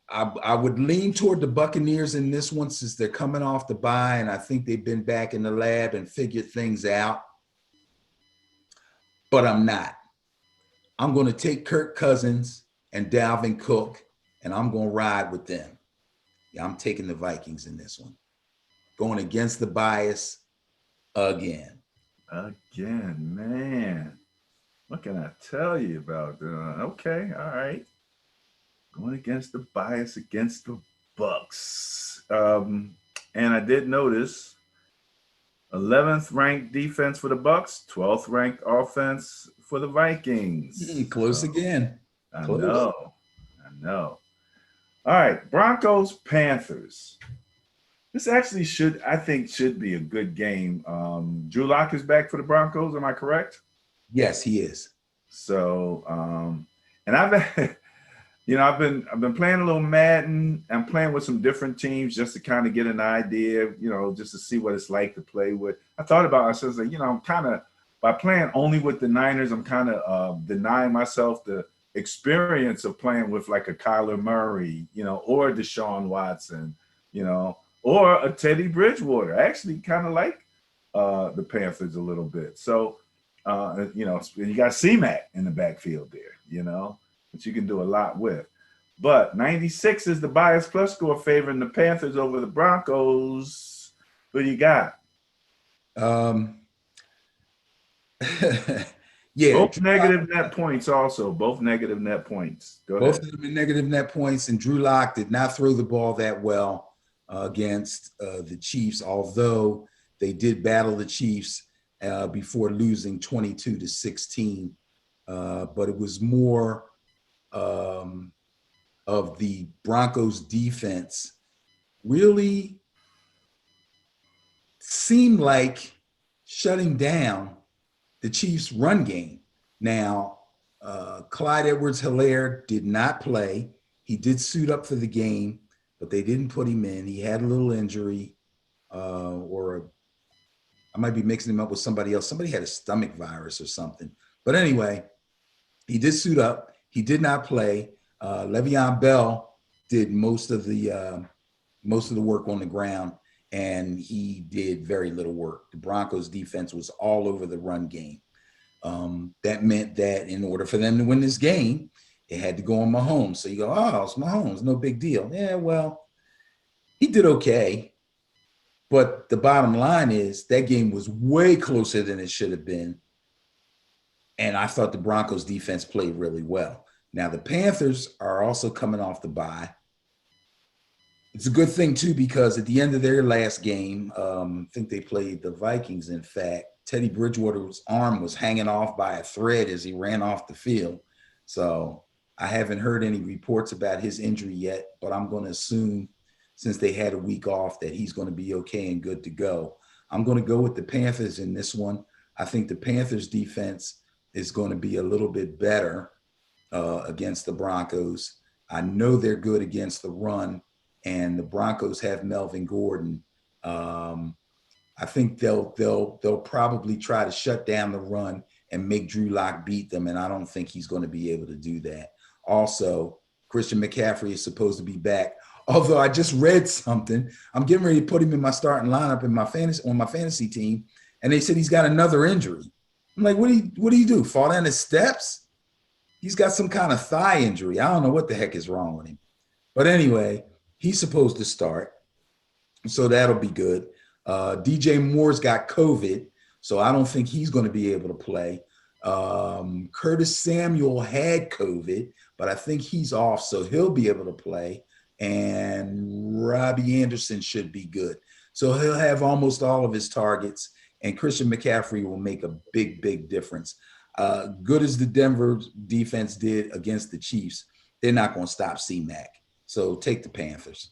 Speaker 2: I would lean toward the Buccaneers in this one since they're coming off the bye, and I think they've been back in the lab and figured things out. But I'm not. I'm going to take Kirk Cousins and Dalvin Cook, and I'm going to ride with them. Yeah, I'm taking the Vikings in this one. Going against the bias again.
Speaker 1: Again, man. What can I tell you about? Okay, all right. Going against the bias against the Bucks. And I did notice 11th ranked defense for the Bucks, 12th ranked offense for the Vikings.
Speaker 2: Close again.
Speaker 1: I know. All right, Broncos, Panthers. This actually should be a good game. Drew Lock is back for the Broncos. Am I correct?
Speaker 2: Yes, he is.
Speaker 1: So, and I've been playing a little Madden. I'm playing with some different teams just to kind of get an idea, just to see what it's like to play with. I thought about it. I was like, I'm kind of, by playing only with the Niners, I'm kind of denying myself the experience of playing with like a Kyler Murray, or Deshaun Watson, or a Teddy Bridgewater. I actually kind of like the Panthers a little bit. So, you got C-Mac in the backfield there, that you can do a lot with. But 96 is the bias plus score favoring the Panthers over the Broncos. What do you got?
Speaker 2: Yeah.
Speaker 1: Both negative net points also. Both negative net points. Go ahead.
Speaker 2: Both of them in negative net points, and Drew Lock did not throw the ball that well against the Chiefs, although they did battle the Chiefs before losing 22-16. But it was more of the Broncos defense really seemed like shutting down the Chiefs run game. Now, Clyde Edwards-Helaire did not play. He did suit up for the game, but they didn't put him in. He had a little injury, or I might be mixing him up with somebody else. Somebody had a stomach virus or something. But anyway, he did suit up. He did not play. Le'Veon Bell did most of the work on the ground, and he did very little work. The Broncos defense was all over the run game. That meant that in order for them to win this game, it had to go on Mahomes. So you go, oh, it's Mahomes, no big deal. Yeah, well, he did okay. But the bottom line is that game was way closer than it should have been. And I thought the Broncos defense played really well. Now, the Panthers are also coming off the bye. It's a good thing too, because at the end of their last game, I think they played the Vikings. In fact, Teddy Bridgewater's arm was hanging off by a thread as he ran off the field. So I haven't heard any reports about his injury yet, but I'm going to assume since they had a week off that he's going to be okay and good to go. I'm going to go with the Panthers in this one. I think the Panthers defense is going to be a little bit better against the Broncos. I know they're good against the run, and the Broncos have Melvin Gordon. I think they'll probably try to shut down the run and make Drew Lock beat them, and I don't think he's going to be able to do that. Also, Christian McCaffrey is supposed to be back. Although I just read something, I'm getting ready to put him in my starting lineup in my fantasy team, and they said he's got another injury. I'm like, what do you do? Fall down the steps? He's got some kind of thigh injury. I don't know what the heck is wrong with him. But anyway, he's supposed to start, so that'll be good. DJ Moore's got COVID, so I don't think he's going to be able to play. Curtis Samuel had COVID, but I think he's off, so he'll be able to play. And Robbie Anderson should be good. So he'll have almost all of his targets, and Christian McCaffrey will make a big, big difference. Good as the Denver defense did against the Chiefs, they're not going to stop C-Mac. So take the Panthers.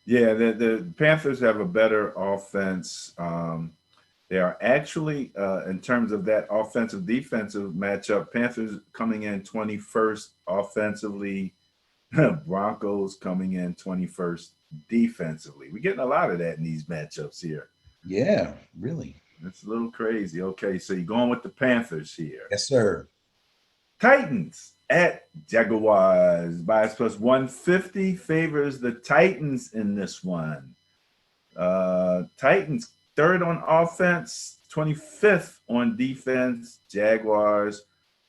Speaker 1: Yeah, the Panthers have a better offense. They are actually, in terms of that offensive-defensive matchup, Panthers coming in 21st offensively, Broncos coming in 21st defensively. We're getting a lot of that in these matchups here.
Speaker 2: Yeah, really.
Speaker 1: It's a little crazy. Okay, so you're going with the Panthers here.
Speaker 2: Yes, sir.
Speaker 1: Titans at Jaguars. Bias plus 150 favors the Titans in this one. Titans third on offense, 25th on defense. Jaguars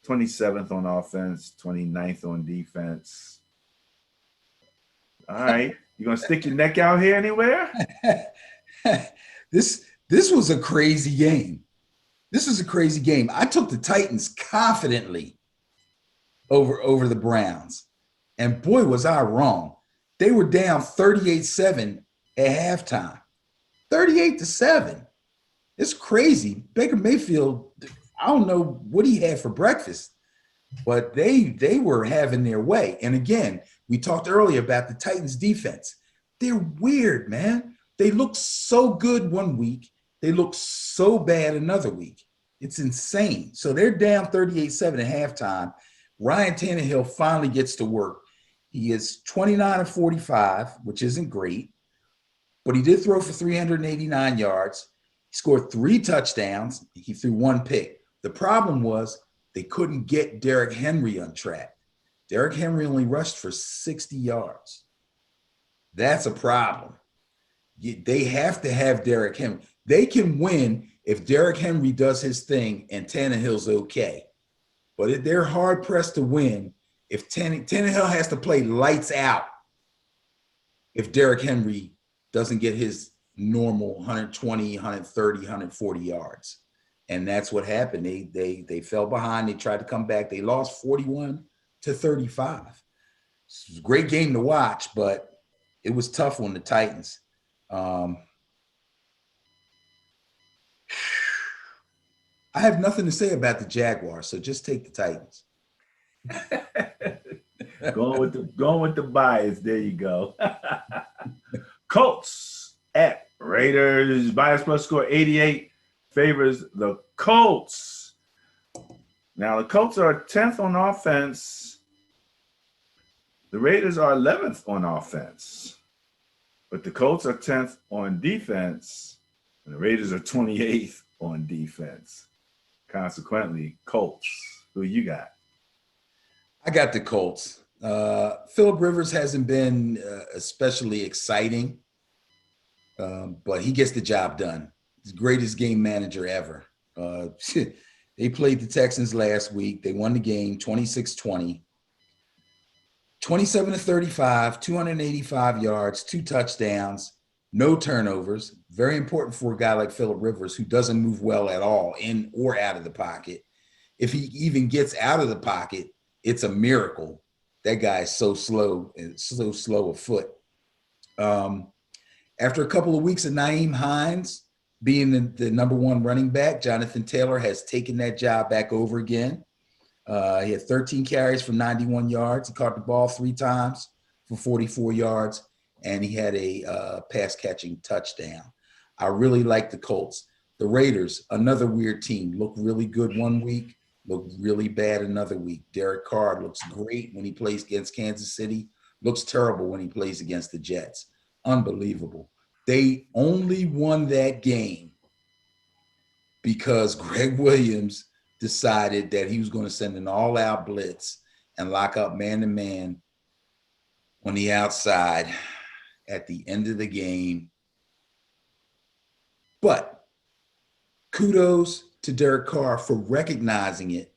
Speaker 1: 27th on offense, 29th on defense. All right. You gonna stick your neck out here anywhere?
Speaker 2: This was a crazy game. This was a crazy game. I took the Titans confidently over the Browns. And boy, was I wrong. They were down 38-7 at halftime. 38-7. It's crazy. Baker Mayfield, I don't know what he had for breakfast, but they were having their way. And again, we talked earlier about the Titans defense. They're weird, man. They look so good one week. They look so bad another week. It's insane. So they're down 38-7 at halftime. Ryan Tannehill finally gets to work. He is 29-45, which isn't great, but he did throw for 389 yards. He scored 3 touchdowns. He threw 1 pick. The problem was they couldn't get Derrick Henry on track. Derrick Henry only rushed for 60 yards. That's a problem. They have to have Derrick Henry. They can win if Derrick Henry does his thing and Tannehill's okay. But they're hard-pressed to win if Tannehill has to play lights out if Derrick Henry doesn't get his normal 120, 130, 140 yards. And that's what happened. They fell behind. They tried to come back. They lost 41-35. It was a great game to watch, but it was tough on the Titans. I have nothing to say about the Jaguars, so just take the Titans.
Speaker 1: going with the bias. There you go. Colts at Raiders. Bias plus score 88 favors the Colts. Now the Colts are 10th on offense. The Raiders are 11th on offense. But the Colts are 10th on defense, and the Raiders are 28th on defense. Consequently, Colts. Who you got?
Speaker 2: I got the Colts. Phillip Rivers hasn't been especially exciting, but he gets the job done. He's the greatest game manager ever. They played the Texans last week. They won the game 26-20. 27-35, 285 yards, 2 touchdowns, no turnovers. Very important for a guy like Phillip Rivers, who doesn't move well at all in or out of the pocket. If he even gets out of the pocket, it's a miracle. That guy is so slow and so slow of foot. After a couple of weeks of Nyheim Hines being the number one running back, Jonathan Taylor has taken that job back over again. He had 13 carries for 91 yards. He caught the ball 3 times for 44 yards, and he had a pass-catching touchdown. I really like the Colts. The Raiders, another weird team, look really good one week, look really bad another week. Derek Carr looks great when he plays against Kansas City, looks terrible when he plays against the Jets. Unbelievable. They only won that game because Greg Williams decided that he was going to send an all-out blitz and lock up man-to-man on the outside at the end of the game. But kudos to Derek Carr for recognizing it,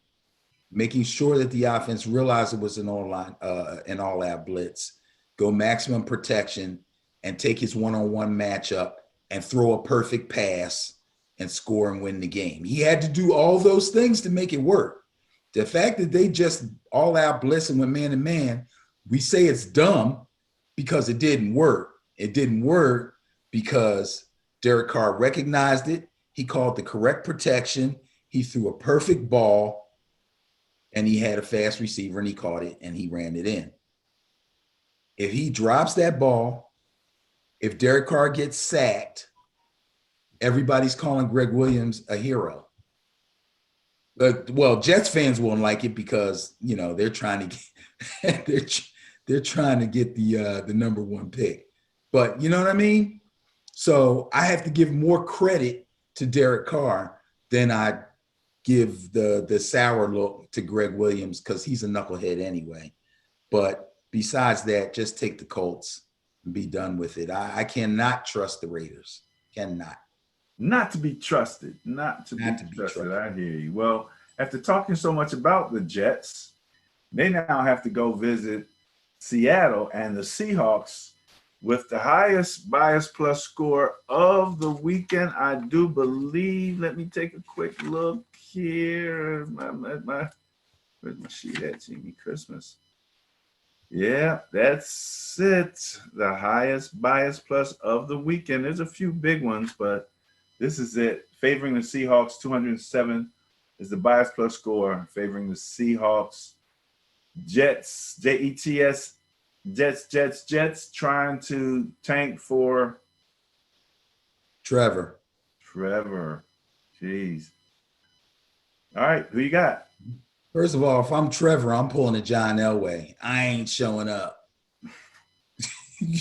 Speaker 2: making sure that the offense realized it was an all-out blitz, go maximum protection, and take his one-on-one matchup and throw a perfect pass and score and win the game. He had to do all those things to make it work. The fact that they just all-out blitz and went man-to-man, we say it's dumb because it didn't work. It didn't work because Derek Carr recognized it. He called the correct protection. He threw a perfect ball, and he had a fast receiver, and he caught it, and he ran it in. If he drops that ball, if Derek Carr gets sacked, everybody's calling Greg Williams a hero. But, well, Jets fans won't like it because, you know, they're trying to get they're trying to get the number one pick. But you know what I mean? So I have to give more credit to Derek Carr than I give the sour look to Greg Williams because he's a knucklehead anyway. But besides that, just take the Colts and be done with it. I cannot trust the Raiders. Cannot.
Speaker 1: Not to be trusted. Not to be trusted. I hear you. Well, after talking so much about the Jets, they now have to go visit Seattle and the Seahawks with the highest bias plus score of the weekend. I do believe, let me take a quick look here. Where's my sheet at, Jimmy Christmas? Yeah, that's it. The highest bias plus of the weekend. There's a few big ones, but this is it. Favoring the Seahawks, 207 is the bias plus score. Favoring the Seahawks. Jets, Jets, Jets, trying to tank for
Speaker 2: Trevor.
Speaker 1: Jeez. All right, who you got?
Speaker 2: First of all, if I'm Trevor, I'm pulling a John Elway. I ain't showing up.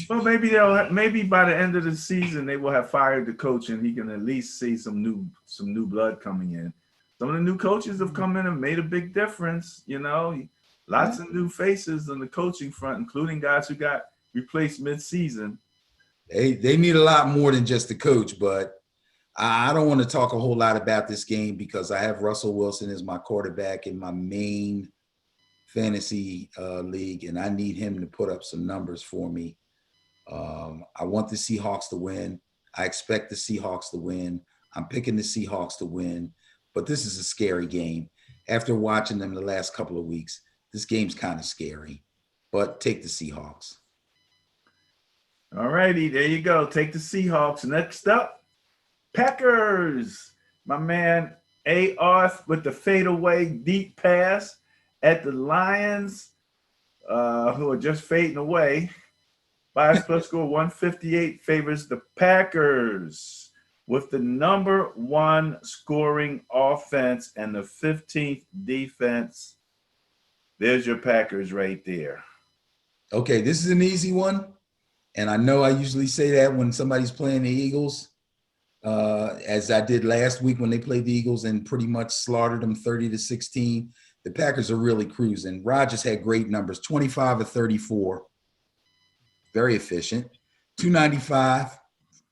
Speaker 1: Well, maybe by the end of the season they will have fired the coach and he can at least see some new blood coming in. Some of the new coaches have come in and made a big difference, you know. Lots of new faces on the coaching front, including guys who got replaced mid-season.
Speaker 2: They need a lot more than just the coach, but I don't want to talk a whole lot about this game because I have Russell Wilson as my quarterback in my main fantasy league, and I need him to put up some numbers for me. I want the Seahawks to win. I expect the Seahawks to win. I'm picking the Seahawks to win, but this is a scary game. After watching them the last couple of weeks, this game's kind of scary, but take the Seahawks.
Speaker 1: All righty, there you go. Take the Seahawks. Next up, Packers. My man A-Arth with the fadeaway deep pass at the Lions, who are just fading away. Bias plus score 158 favors the Packers with the number one scoring offense and the 15th defense. There's your Packers right there.
Speaker 2: Okay, this is an easy one. And I know I usually say that when somebody's playing the Eagles, as I did last week when they played the Eagles and pretty much slaughtered them 30-16. The Packers are really cruising. Rodgers had great numbers, 25 of 34. Very efficient. 295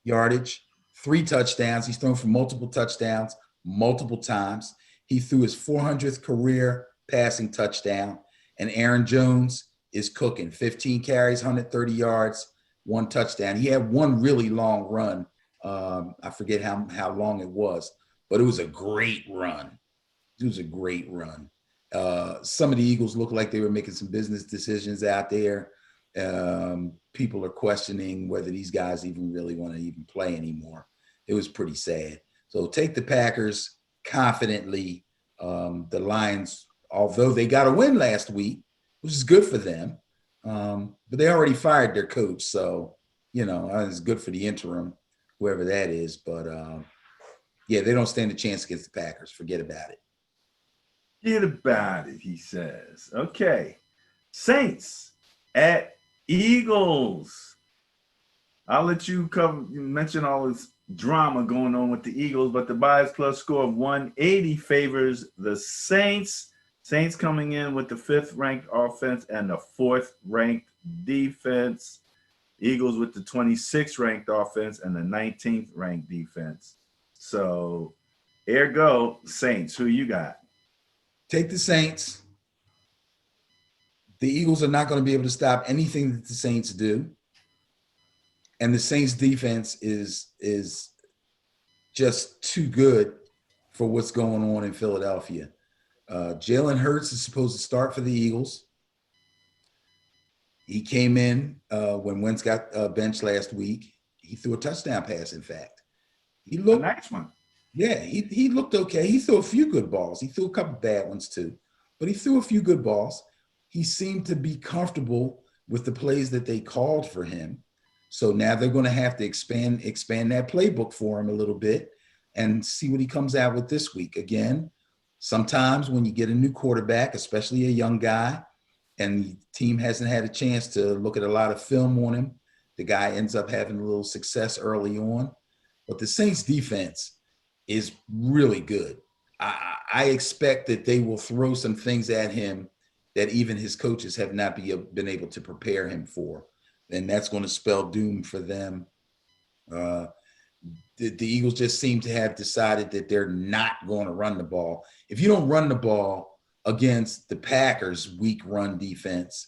Speaker 2: yardage, 3 touchdowns. He's thrown for multiple touchdowns multiple times. He threw his 400th career passing touchdown. And Aaron Jones is cooking. 15 carries, 130 yards, 1 touchdown. He had one really long run. I forget how long it was, but it was a great run. It was a great run. Some of the Eagles looked like they were making some business decisions out there. People are questioning whether these guys even really want to even play anymore. It was pretty sad. So take the Packers confidently. The Lions, although they got a win last week, which is good for them, but they already fired their coach. So, it's good for the interim, whoever that is. But, yeah, they don't stand a chance against the Packers. Forget about it.
Speaker 1: Forget about it, he says. Okay. Saints at Eagles. I'll let you mention all this drama going on with the Eagles, but the bias plus score of 180 favors the Saints. Saints coming in with the 5th ranked offense and the 4th ranked defense. Eagles with the 26th ranked offense and the 19th ranked defense. So, ergo, Saints. Who you got?
Speaker 2: Take the Saints. The Eagles are not going to be able to stop anything that the Saints do. And the Saints defense is just too good for what's going on in Philadelphia. Jalen Hurts is supposed to start for the Eagles. He came in when Wentz got benched last week. He threw a touchdown pass, in fact. He looked
Speaker 1: a nice one.
Speaker 2: Yeah, he looked okay. He threw a few good balls. He threw a couple bad ones too, but he threw a few good balls. He seemed to be comfortable with the plays that they called for him. So now they're going to have to expand that playbook for him a little bit and see what he comes out with this week. Again, sometimes when you get a new quarterback, especially a young guy, and the team hasn't had a chance to look at a lot of film on him, the guy ends up having a little success early on. But the Saints defense is really good. I expect that they will throw some things at him that even his coaches have not been able to prepare him for. And that's going to spell doom for them. The Eagles just seem to have decided that they're not going to run the ball. If you don't run the ball against the Packers' weak run defense,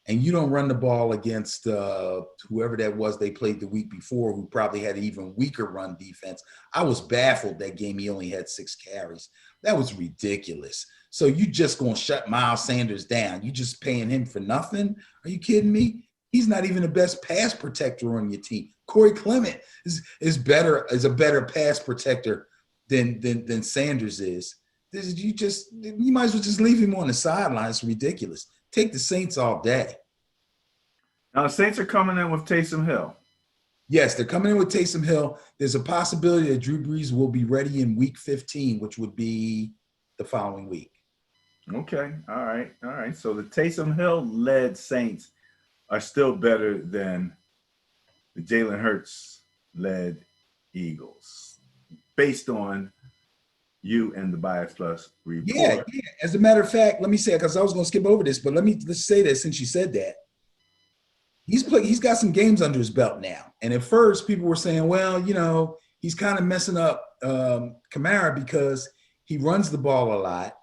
Speaker 2: and you don't run the ball against whoever that was they played the week before, who probably had an even weaker run defense. I was baffled that game he only had 6 carries. That was ridiculous. So you just going to shut Miles Sanders down. You just paying him for nothing? Are you kidding me? He's not even the best pass protector on your team. Corey Clement is a better pass protector than Sanders is. You might as well just leave him on the sideline. It's ridiculous. Take the Saints all day.
Speaker 1: Now, the Saints are coming in with Taysom Hill.
Speaker 2: Yes, they're coming in with Taysom Hill. There's a possibility that Drew Brees will be ready in week 15, which would be the following week.
Speaker 1: Okay. All right. So the Taysom Hill-led Saints are still better than the Jalen Hurts-led Eagles, based on you and the Bias Plus report.
Speaker 2: Yeah. As a matter of fact, let me say, because I was going to skip over this, but let's say that since you said that. He's got some games under his belt now. And at first, people were saying, well, he's kind of messing up Kamara because he runs the ball a lot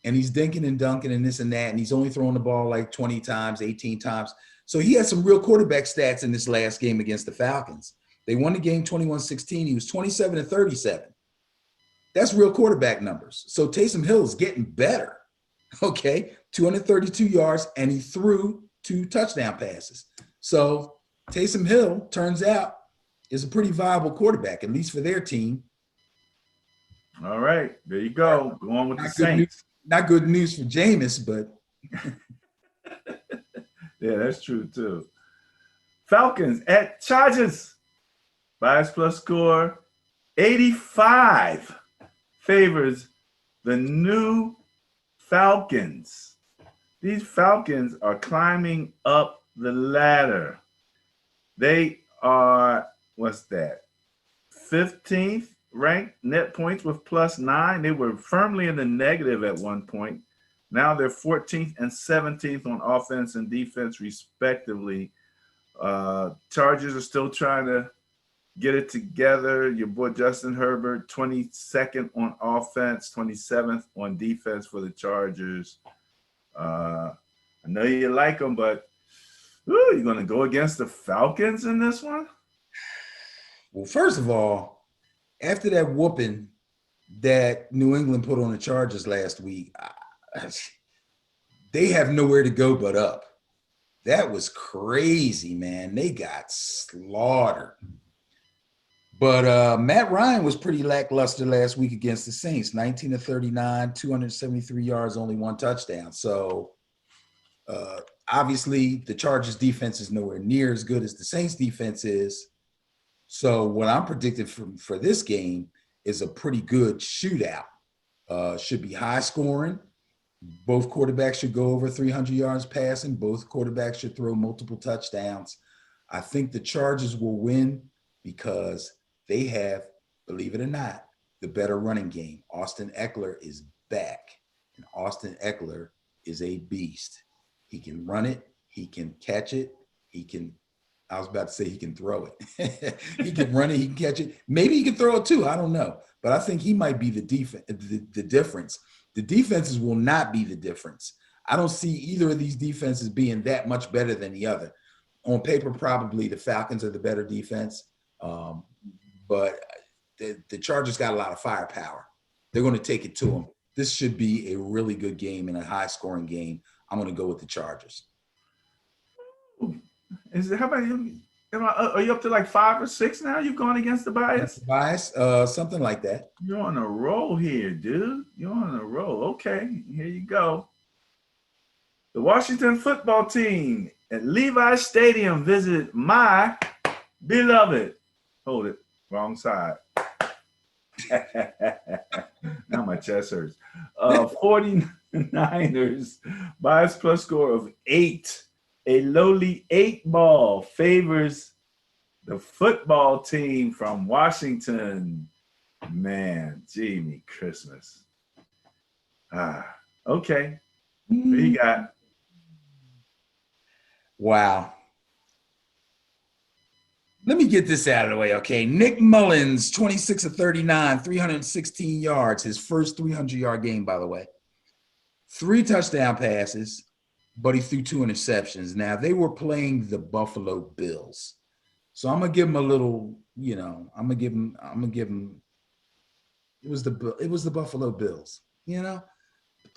Speaker 2: and he's dinking and dunking and this and that, and he's only throwing the ball like 20 times, 18 times. So he had some real quarterback stats in this last game against the Falcons. They won the game 21-16. He was 27-37. That's real quarterback numbers. So Taysom Hill is getting better, okay? 232 yards, and he threw 2 touchdown passes. So Taysom Hill, turns out, is a pretty viable quarterback, at least for their team.
Speaker 1: All right, there you go. Go on with the Saints.
Speaker 2: Not good news for Jameis, but.
Speaker 1: Yeah, that's true, too. Falcons at Chargers. Bias plus score 85 favors the new Falcons. These Falcons are climbing up the ladder. They are, 15th ranked net points with +9. They were firmly in the negative at one point. Now they're 14th and 17th on offense and defense, respectively. Chargers are still trying to get it together. Your boy Justin Herbert, 22nd on offense, 27th on defense for the Chargers. I know you like them, but you're going to go against the Falcons in this one?
Speaker 2: Well, first of all, after that whooping that New England put on the Chargers last week, they have nowhere to go but up. That was crazy, man. They got slaughtered. But Matt Ryan was pretty lackluster last week against the Saints. 19 of 39, 273 yards, only one touchdown. So obviously the Chargers defense is nowhere near as good as the Saints defense is. So what I'm predicting for this game is a pretty good shootout. Should be high scoring. Both quarterbacks should go over 300 yards passing. Both quarterbacks should throw multiple touchdowns. I think the Chargers will win because they have, believe it or not, the better running game. Austin Eckler is back, and Austin Eckler is a beast. He can run it. He can catch it. I was about to say he can throw it. He can run it. He can catch it. Maybe he can throw it too. I don't know. But I think he might be the difference. The defenses will not be the difference. I don't see either of these defenses being that much better than the other. On paper, probably the Falcons are the better defense. But the Chargers got a lot of firepower. They're going to take it to them. This should be a really good game and a high-scoring game. I'm going to go with the Chargers.
Speaker 1: How about you? Are you up to like 5 or 6 now? You've gone against the bias?
Speaker 2: Something like that.
Speaker 1: You're on a roll here, dude. You're on a roll. Okay, here you go. The Washington football team at Levi Stadium visit my beloved. Hold it. Wrong side. Now my chest hurts. 49ers, bias plus score of 8. A lowly 8 ball favors the football team from Washington. Man, Jimmy Christmas. Okay. What you got?
Speaker 2: Wow. Let me get this out of the way, okay? Nick Mullins, 26 of 39, 316 yards, his first 300-yard game, by the way. 3 touchdown passes, but he threw 2 interceptions. Now, they were playing the Buffalo Bills. So I'm going to give him a little, I'm going to give him it was the Buffalo Bills,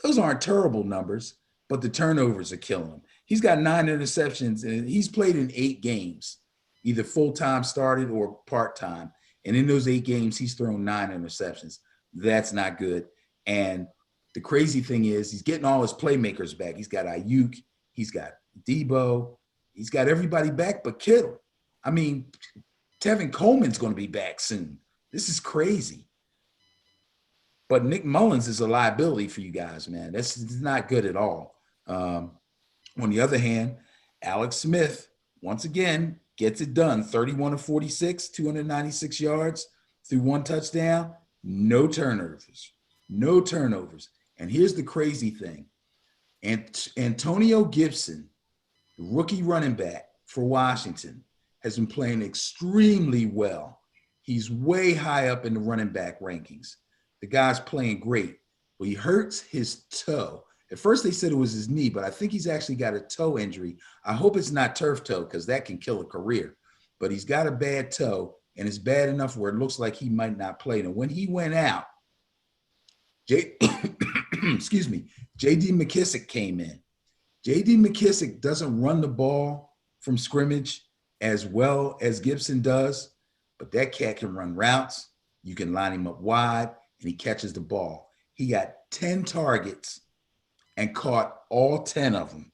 Speaker 2: Those aren't terrible numbers, but the turnovers are killing him. He's got 9 interceptions, and he's played in 8 games. Either full-time started or part-time. And in those 8 games, he's thrown 9 interceptions. That's not good. And the crazy thing is he's getting all his playmakers back. He's got Ayuk. He's got Debo. He's got everybody back but Kittle. I mean, Tevin Coleman's going to be back soon. This is crazy. But Nick Mullins is a liability for you guys, man. That's not good at all. On the other hand, Alex Smith, once again, gets it done. 31 of 46, 296 yards, through 1 touchdown, no turnovers. No turnovers. And here's the crazy thing. Antonio Gibson, the rookie running back for Washington, has been playing extremely well. He's way high up in the running back rankings. The guy's playing great. Well, he hurts his toe. At first, they said it was his knee, but I think he's actually got a toe injury. I hope it's not turf toe because that can kill a career. But he's got a bad toe, and it's bad enough where it looks like he might not play. And when he went out, excuse me, J.D. McKissick came in. J.D. McKissick doesn't run the ball from scrimmage as well as Gibson does, but that cat can run routes. You can line him up wide, and he catches the ball. He got 10 targets and caught all 10 of them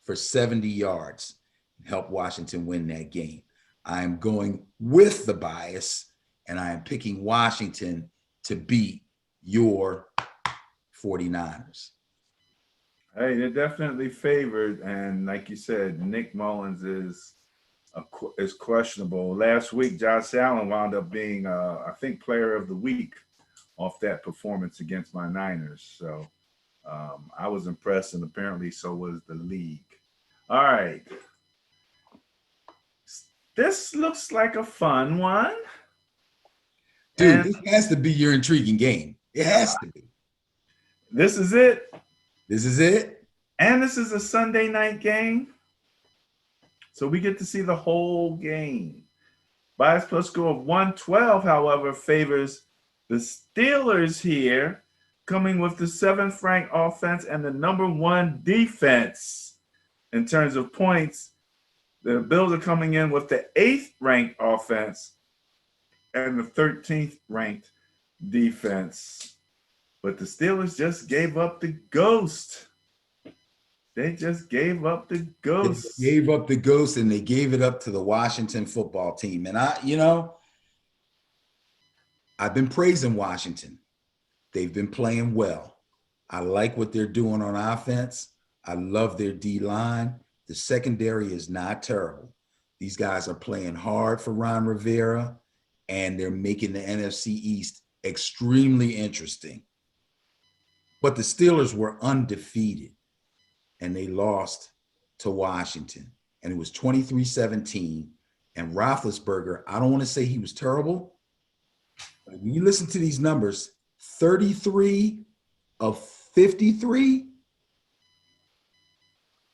Speaker 2: for 70 yards and helped Washington win that game. I'm going with the bias, and I am picking Washington to beat your 49ers.
Speaker 1: Hey, they're definitely favored, and like you said, Nick Mullins is questionable. Last week, Josh Allen wound up being, I think, player of the week off that performance against my Niners. So I was impressed, and apparently so was the league. All right. This looks like a fun one.
Speaker 2: Dude, this has to be your intriguing game. It has to be.
Speaker 1: This is it.
Speaker 2: This is it.
Speaker 1: And this is a Sunday night game. So we get to see the whole game. Bias plus score of 112, however, favors the Steelers here, coming with the 7th ranked offense and the number 1 defense. in terms of points, the Bills are coming in with the 8th ranked offense and the 13th ranked defense. But the Steelers just gave up the ghost. They just gave up the ghost.
Speaker 2: They gave up the ghost, and they gave it up to the Washington football team. And I've been praising Washington. They've been playing well. I like what they're doing on offense. I love their D-line. The secondary is not terrible. These guys are playing hard for Ron Rivera, and they're making the NFC East extremely interesting. But the Steelers were undefeated, and they lost to Washington. And it was 23-17. And Roethlisberger, I don't want to say he was terrible, but when you listen to these numbers, 33 of 53,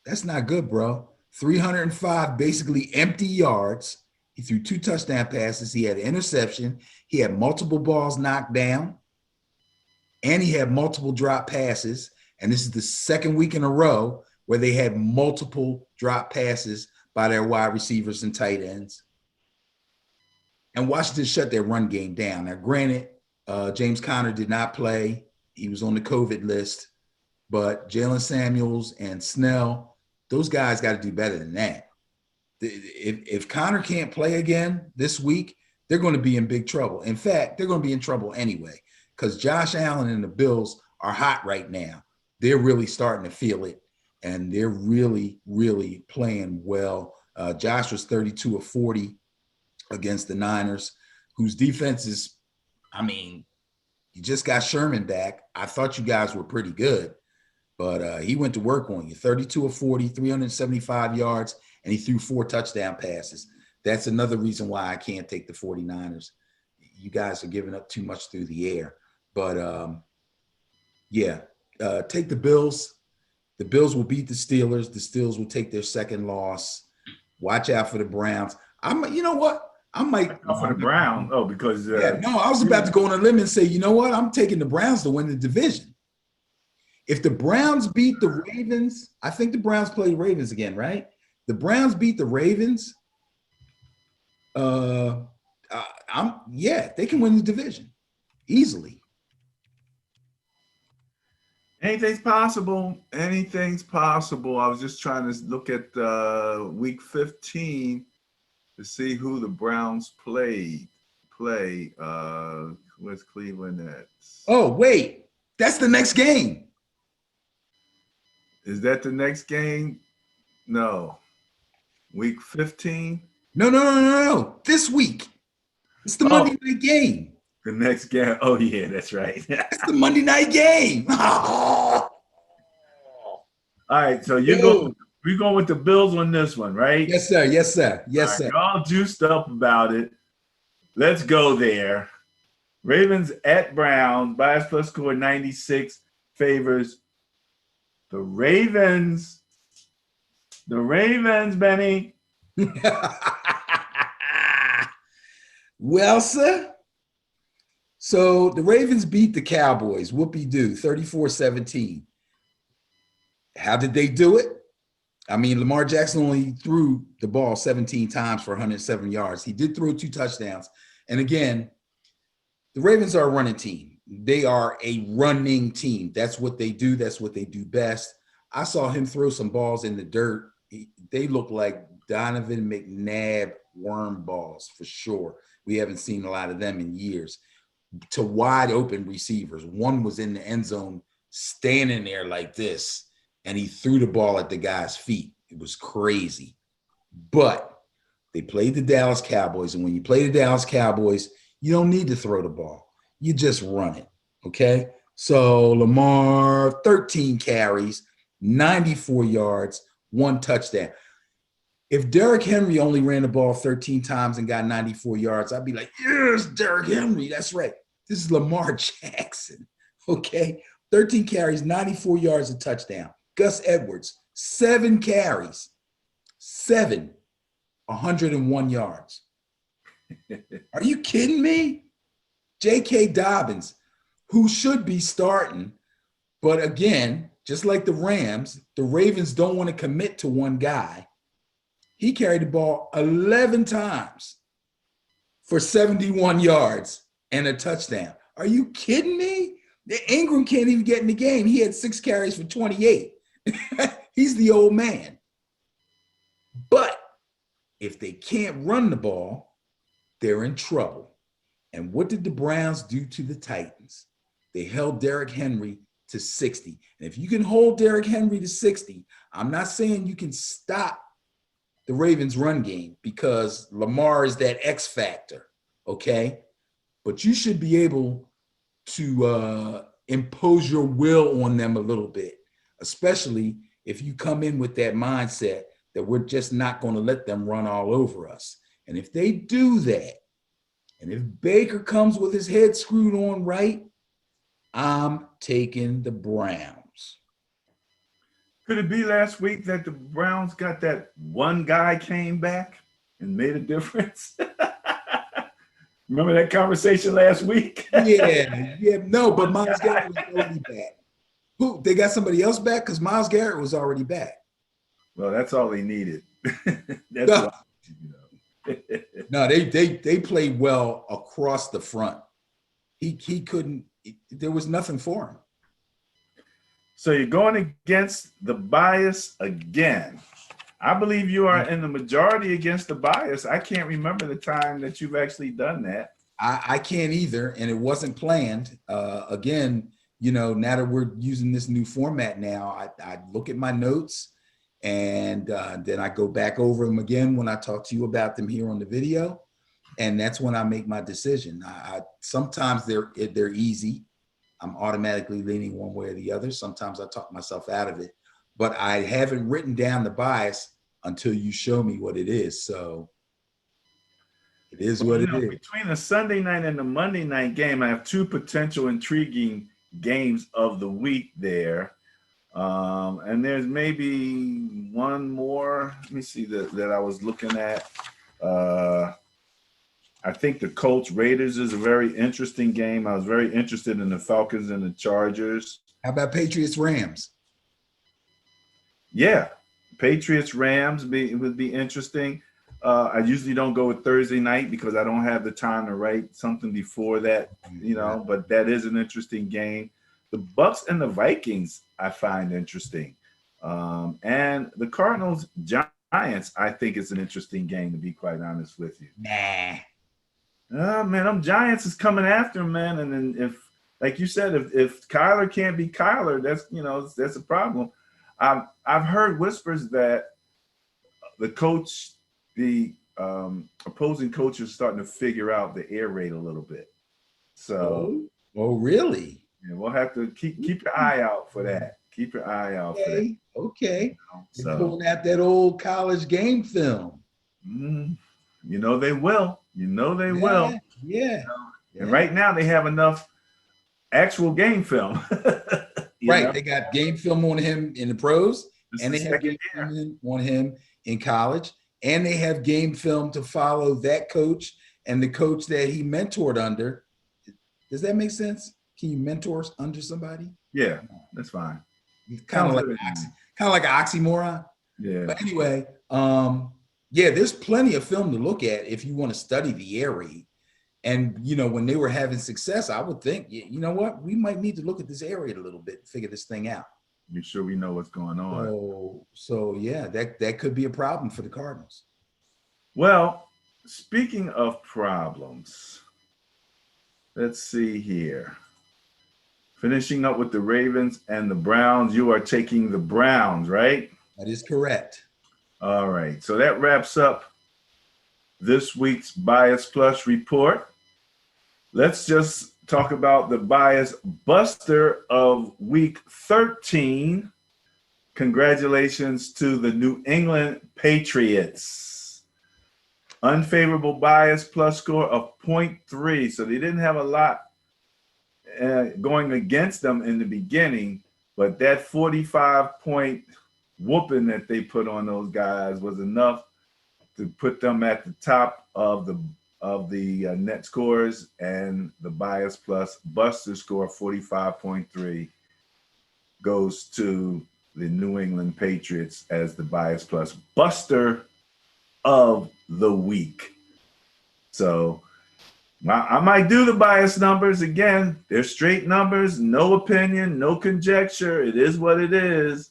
Speaker 2: that's not good, bro. 305 basically empty yards. He threw 2 touchdown passes. He had an interception. He had multiple balls knocked down. And he had multiple drop passes. And this is the second week in a row where they had multiple drop passes by their wide receivers and tight ends. And Washington shut their run game down. Now, granted, James Conner did not play. He was on the COVID list. But Jalen Samuels and Snell, those guys got to do better than that. If Conner can't play again this week, they're going to be in big trouble. In fact, they're going to be in trouble anyway, because Josh Allen and the Bills are hot right now. They're really starting to feel it, and they're really, really playing well. Josh was 32 of 40 against the Niners, whose defense is, you just got Sherman back. I thought you guys were pretty good, but he went to work on you. 32 of 40, 375 yards, and he threw 4 touchdown passes. That's another reason why I can't take the 49ers. You guys are giving up too much through the air. But, take the Bills. The Bills will beat the Steelers. The Steelers will take their second loss. Watch out for the Browns. You know what? I might.
Speaker 1: For the Browns. Oh, because.
Speaker 2: I was about to go on a limb and say, you know what? I'm taking the Browns to win the division. If the Browns beat the Ravens, I think the Browns play the Ravens again, right? The Browns beat the Ravens. They can win the division easily.
Speaker 1: Anything's possible. Anything's possible. I was just trying to look at week 15 to see who the Browns play. Where's Cleveland at?
Speaker 2: Oh, wait. That's the next game.
Speaker 1: Is that the next game? No. Week 15?
Speaker 2: No. This week. It's the Monday night game.
Speaker 1: The next game. Oh, yeah, that's right.
Speaker 2: It's the Monday night game.
Speaker 1: All right, so we're going with the Bills on this one, right?
Speaker 2: Yes, sir. Yes, sir.
Speaker 1: Yes, sir. You're all juiced up about it. Let's go there. Ravens at Browns. Bias plus score 96 favors the Ravens. The Ravens, Benny.
Speaker 2: Well, sir. So the Ravens beat the Cowboys. Whoopie-doo, 34-17. How did they do it? Lamar Jackson only threw the ball 17 times for 107 yards. He did throw 2 touchdowns. And again, the Ravens are a running team. They are a running team. That's what they do. That's what they do best. I saw him throw some balls in the dirt. They look like Donovan McNabb worm balls for sure. We haven't seen a lot of them in years. To wide open receivers. One was in the end zone standing there like this, and he threw the ball at the guy's feet. It was crazy. But they played the Dallas Cowboys, and when you play the Dallas Cowboys, you don't need to throw the ball. You just run it, okay? So Lamar, 13 carries, 94 yards, 1 touchdown. If Derrick Henry only ran the ball 13 times and got 94 yards, I'd be like, yes, Derrick Henry, that's right. This is Lamar Jackson, okay? 13 carries, 94 yards, a touchdown. Gus Edwards, 7 carries, 101 yards. Are you kidding me? J.K. Dobbins, who should be starting, but again, just like the Rams, the Ravens don't want to commit to one guy. He carried the ball 11 times for 71 yards and a touchdown. Are you kidding me? Ingram can't even get in the game. He had 6 carries for 28. He's the old man. But if they can't run the ball, they're in trouble. And what did the Browns do to the Titans? They held Derrick Henry to 60. And if you can hold Derrick Henry to 60, I'm not saying you can stop the Ravens run game because Lamar is that X factor, okay? But you should be able to impose your will on them a little bit, especially if you come in with that mindset that we're just not going to let them run all over us. And if they do that, and if Baker comes with his head screwed on right, I'm taking the Browns.
Speaker 1: Could it be last week that the Browns got that one guy came back and made a difference? Remember that conversation last week?
Speaker 2: No, but Myles Garrett was already back. Who? They got somebody else back? Because Myles Garrett was already back.
Speaker 1: Well, that's all they needed. That's
Speaker 2: No.
Speaker 1: what,
Speaker 2: No, they played well across the front. He couldn't. There was nothing for him.
Speaker 1: So you're going against the bias again. I believe you are in the majority against the bias. I can't remember the time that you've actually done that.
Speaker 2: I can't either, and it wasn't planned. Again, now that we're using this new format now, I look at my notes and then I go back over them again when I talk to you about them here on the video, and that's when I make my decision. Sometimes they're easy. I'm automatically leaning one way or the other. Sometimes I talk myself out of it, but I haven't written down the bias until you show me what it is. So it is what it is.
Speaker 1: Between the Sunday night and the Monday night game, I have 2 potential intriguing games of the week there. And there's maybe one more. Let me see that I was looking at. I think the Colts Raiders is a very interesting game. I was very interested in the Falcons and the Chargers.
Speaker 2: How about Patriots Rams?
Speaker 1: Yeah, Patriots Rams would be interesting. I usually don't go with Thursday night because I don't have the time to write something before that, but that is an interesting game. The Bucks and the Vikings I find interesting. And the Cardinals Giants, I think it's an interesting game, to be quite honest with you.
Speaker 2: Nah.
Speaker 1: Man, them Giants is coming after him, man. And then if, like you said, if Kyler can't be Kyler, that's a problem. I've heard whispers that the opposing coach is starting to figure out the air raid a little bit. So,
Speaker 2: oh really?
Speaker 1: Yeah, we'll have to keep your eye out for that. Keep your eye out for that.
Speaker 2: Okay.
Speaker 1: So
Speaker 2: pulling out that old college game film.
Speaker 1: They will. They will.
Speaker 2: Yeah.
Speaker 1: And right now they have enough actual game film.
Speaker 2: Right. They got game film on him in the pros, and they have game film on him in college, and they have game film to follow that coach and the coach that he mentored under. Does that make sense? Can you mentor under somebody?
Speaker 1: Yeah, that's fine.
Speaker 2: Kind of like an oxymoron.
Speaker 1: Yeah.
Speaker 2: But anyway, there's plenty of film to look at if you want to study the air raid. And, when they were having success, I would think, you know what? We might need to look at this air raid a little bit, figure this thing out.
Speaker 1: Make sure we know what's going on.
Speaker 2: So yeah, that could be a problem for the Cardinals.
Speaker 1: Well, speaking of problems, let's see here. Finishing up with the Ravens and the Browns, you are taking the Browns, right?
Speaker 2: That is correct.
Speaker 1: All right. So that wraps up this week's Bias Plus report. Let's just talk about the bias buster of week 13. Congratulations to the New England Patriots. Unfavorable bias plus score of 0.3. So they didn't have a lot going against them in the beginning, but that 45-point whooping that they put on those guys was enough to put them at the top of the net scores, and the bias plus buster score 45.3 goes to the New England Patriots as the Bias Plus Buster of the Week. So I might do the bias numbers again. They're straight numbers, no opinion, no conjecture. It is what it is.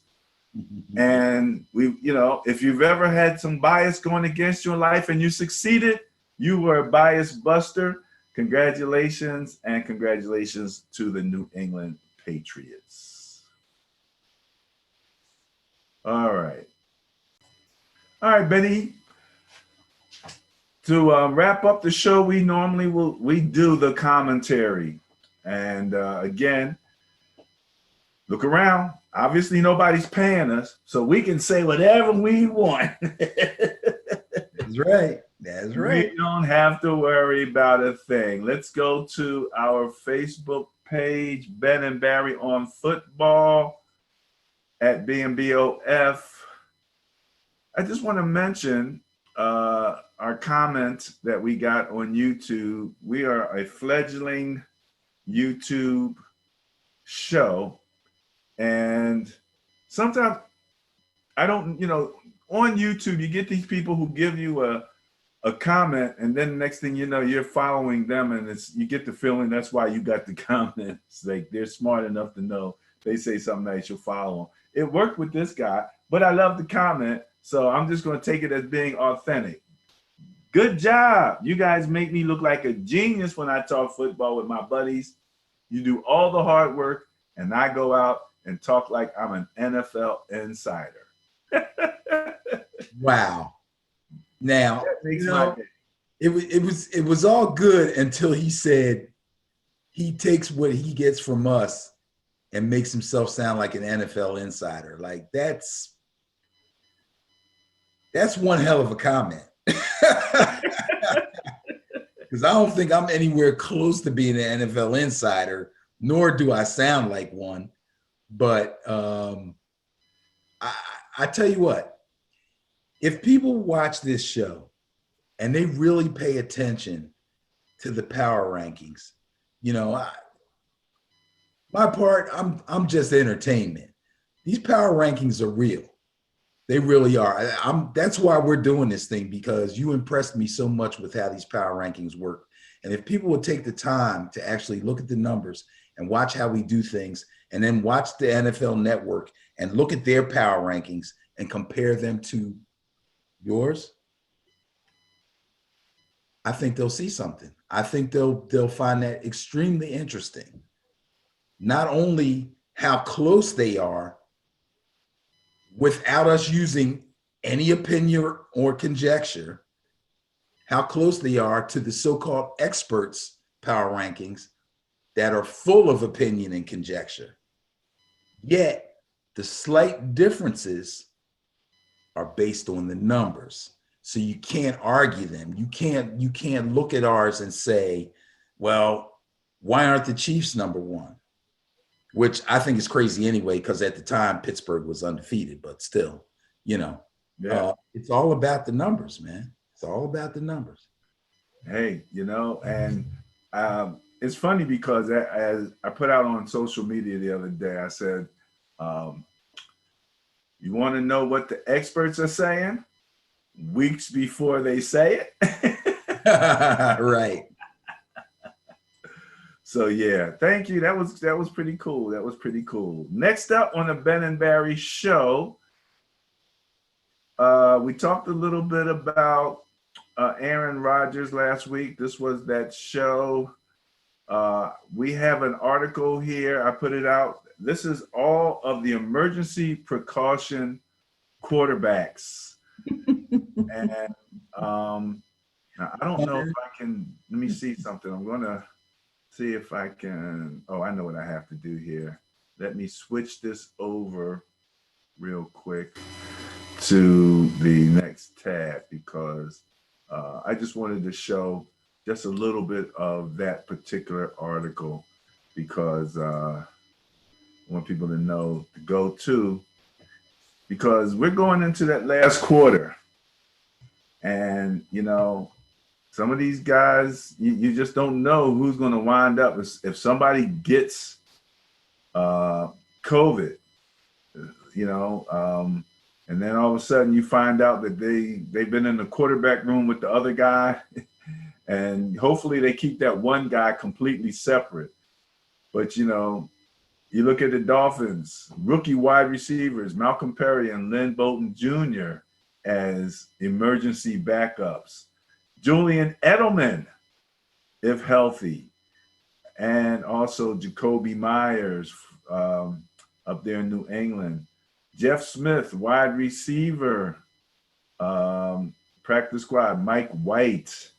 Speaker 1: And if you've ever had some bias going against you in life and you succeeded, you were a bias buster. Congratulations, and congratulations to the New England Patriots. All right, Benny. To wrap up the show, we do the commentary, and again, look around. Obviously, nobody's paying us, so we can say whatever we want.
Speaker 2: That's right. That's right.
Speaker 1: We don't have to worry about a thing. Let's go to our Facebook page, Ben and Barry on Football at BNBOF. I just want to mention our comment that we got on YouTube. We are a fledgling YouTube show, and sometimes I don't, on YouTube you get these people who give you a comment, and then the next thing you know, you're following them, and you get the feeling that's why you got the comment. It's like they're smart enough to know they say something nice, you'll follow them. It worked with this guy, but I love the comment, so I'm just going to take it as being authentic. Good job. You guys make me look like a genius when I talk football with my buddies. You do all the hard work, and I go out and talk like I'm an NFL insider.
Speaker 2: Wow. Now, it was all good until he said he takes what he gets from us and makes himself sound like an NFL insider. Like that's one hell of a comment. Because I don't think I'm anywhere close to being an NFL insider, nor do I sound like one. But I tell you what, if people watch this show and they really pay attention to the power rankings, my part, I'm just entertainment. These power rankings are real. They really are. That's why we're doing this thing, because you impressed me so much with how these power rankings work. And if people would take the time to actually look at the numbers and watch how we do things, and then watch the NFL Network and look at their power rankings and compare them to yours, I think they'll see something. I think they'll find that extremely interesting. Not only how close they are, without us using any opinion or conjecture, how close they are to the so-called experts' power rankings that are full of opinion and conjecture. Yet the slight differences are based on the numbers. So you can't argue them. You can't look at ours and say, well, why aren't the Chiefs number one? Which I think is crazy anyway, because at the time Pittsburgh was undefeated, but still, it's all about the numbers, man. It's all about the numbers.
Speaker 1: Hey, and it's funny because as I put out on social media the other day, I said, you want to know what the experts are saying? Weeks before they say it.
Speaker 2: Right.
Speaker 1: So yeah, thank you. That was pretty cool. That was pretty cool. Next up on the Ben and Barry show, we talked a little bit about Aaron Rodgers last week. This was that show. We have an article here. I put it out. This is all of the emergency precaution quarterbacks. And I don't know if I can. Let me see something. I'm gonna see if I can. Oh, I know what I have to do here. Let me switch this over real quick to the next tab, because I just wanted to show just a little bit of that particular article, because I want people to know to go to, because we're going into that last quarter. And, some of these guys, you just don't know who's going to wind up. If somebody gets COVID, and then all of a sudden you find out that they've been in the quarterback room with the other guy, and hopefully they keep that one guy completely separate. But you look at the Dolphins, rookie wide receivers, Malcolm Perry and Lynn Bolton Jr. as emergency backups. Julian Edelman, if healthy, and also Jacoby Myers up there in New England. Jeff Smith, wide receiver, practice squad. Mike White.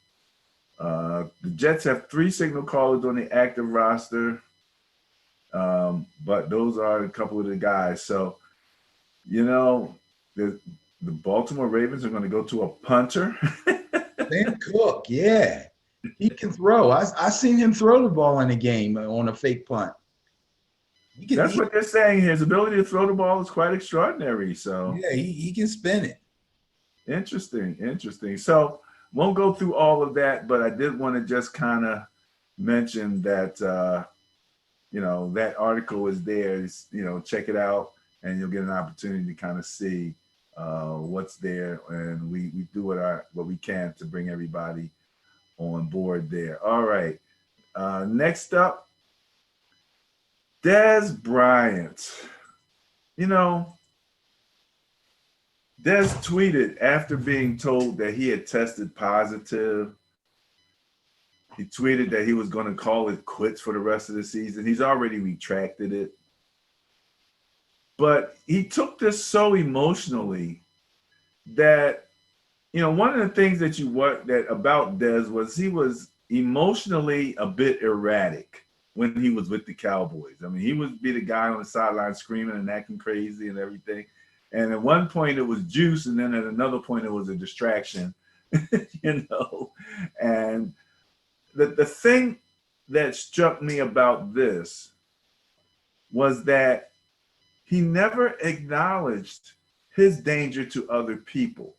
Speaker 1: The Jets have 3 signal callers on the active roster, but those are a couple of the guys. So, the Baltimore Ravens are going to go to a punter.
Speaker 2: Dan Cook, yeah. He can throw. I seen him throw the ball in a game on a fake punt.
Speaker 1: That's what they're saying. His ability to throw the ball is quite extraordinary. So
Speaker 2: yeah, he can spin it.
Speaker 1: Interesting. So won't go through all of that, but I did want to just kind of mention that, that article is there. Check it out, and you'll get an opportunity to kind of see what's there. And we do what we can to bring everybody on board there. All right. Next up, Dez Bryant. Dez tweeted after being told that he had tested positive. He tweeted that he was going to call it quits for the rest of the season. He's already retracted it. But he took this so emotionally that, one of the things that about Dez was he was emotionally a bit erratic when he was with the Cowboys. I mean, he would be the guy on the sideline screaming and acting crazy and everything. And at one point it was juice, and then at another point it was a distraction, And the thing that struck me about this was that he never acknowledged his danger to other people.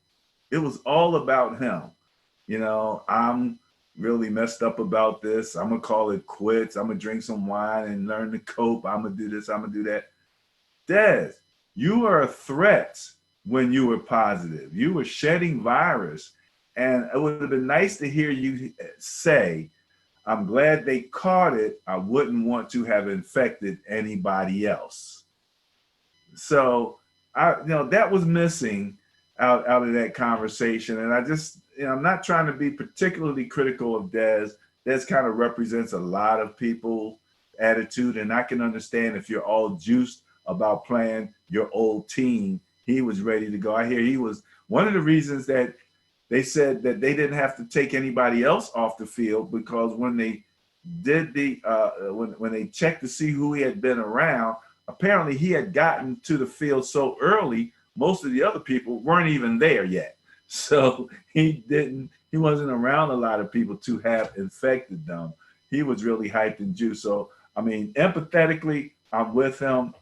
Speaker 1: It was all about him. I'm really messed up about this. I'm going to call it quits. I'm going to drink some wine and learn to cope. I'm going to do this. I'm going to do that. Dez, you were a threat when you were positive. You were shedding virus. And it would have been nice to hear you say, I'm glad they caught it. I wouldn't want to have infected anybody else. So that was missing out of that conversation. And I just, I'm not trying to be particularly critical of Dez. Dez kind of represents a lot of people's attitude. And I can understand if you're all juiced about playing your old team. He was ready to go. I hear he was one of the reasons that they said that they didn't have to take anybody else off the field, because when they did when they checked to see who he had been around, apparently he had gotten to the field so early, most of the other people weren't even there yet. So he wasn't around a lot of people to have infected them. He was really hyped and juiced. So, I mean, empathetically, I'm with him.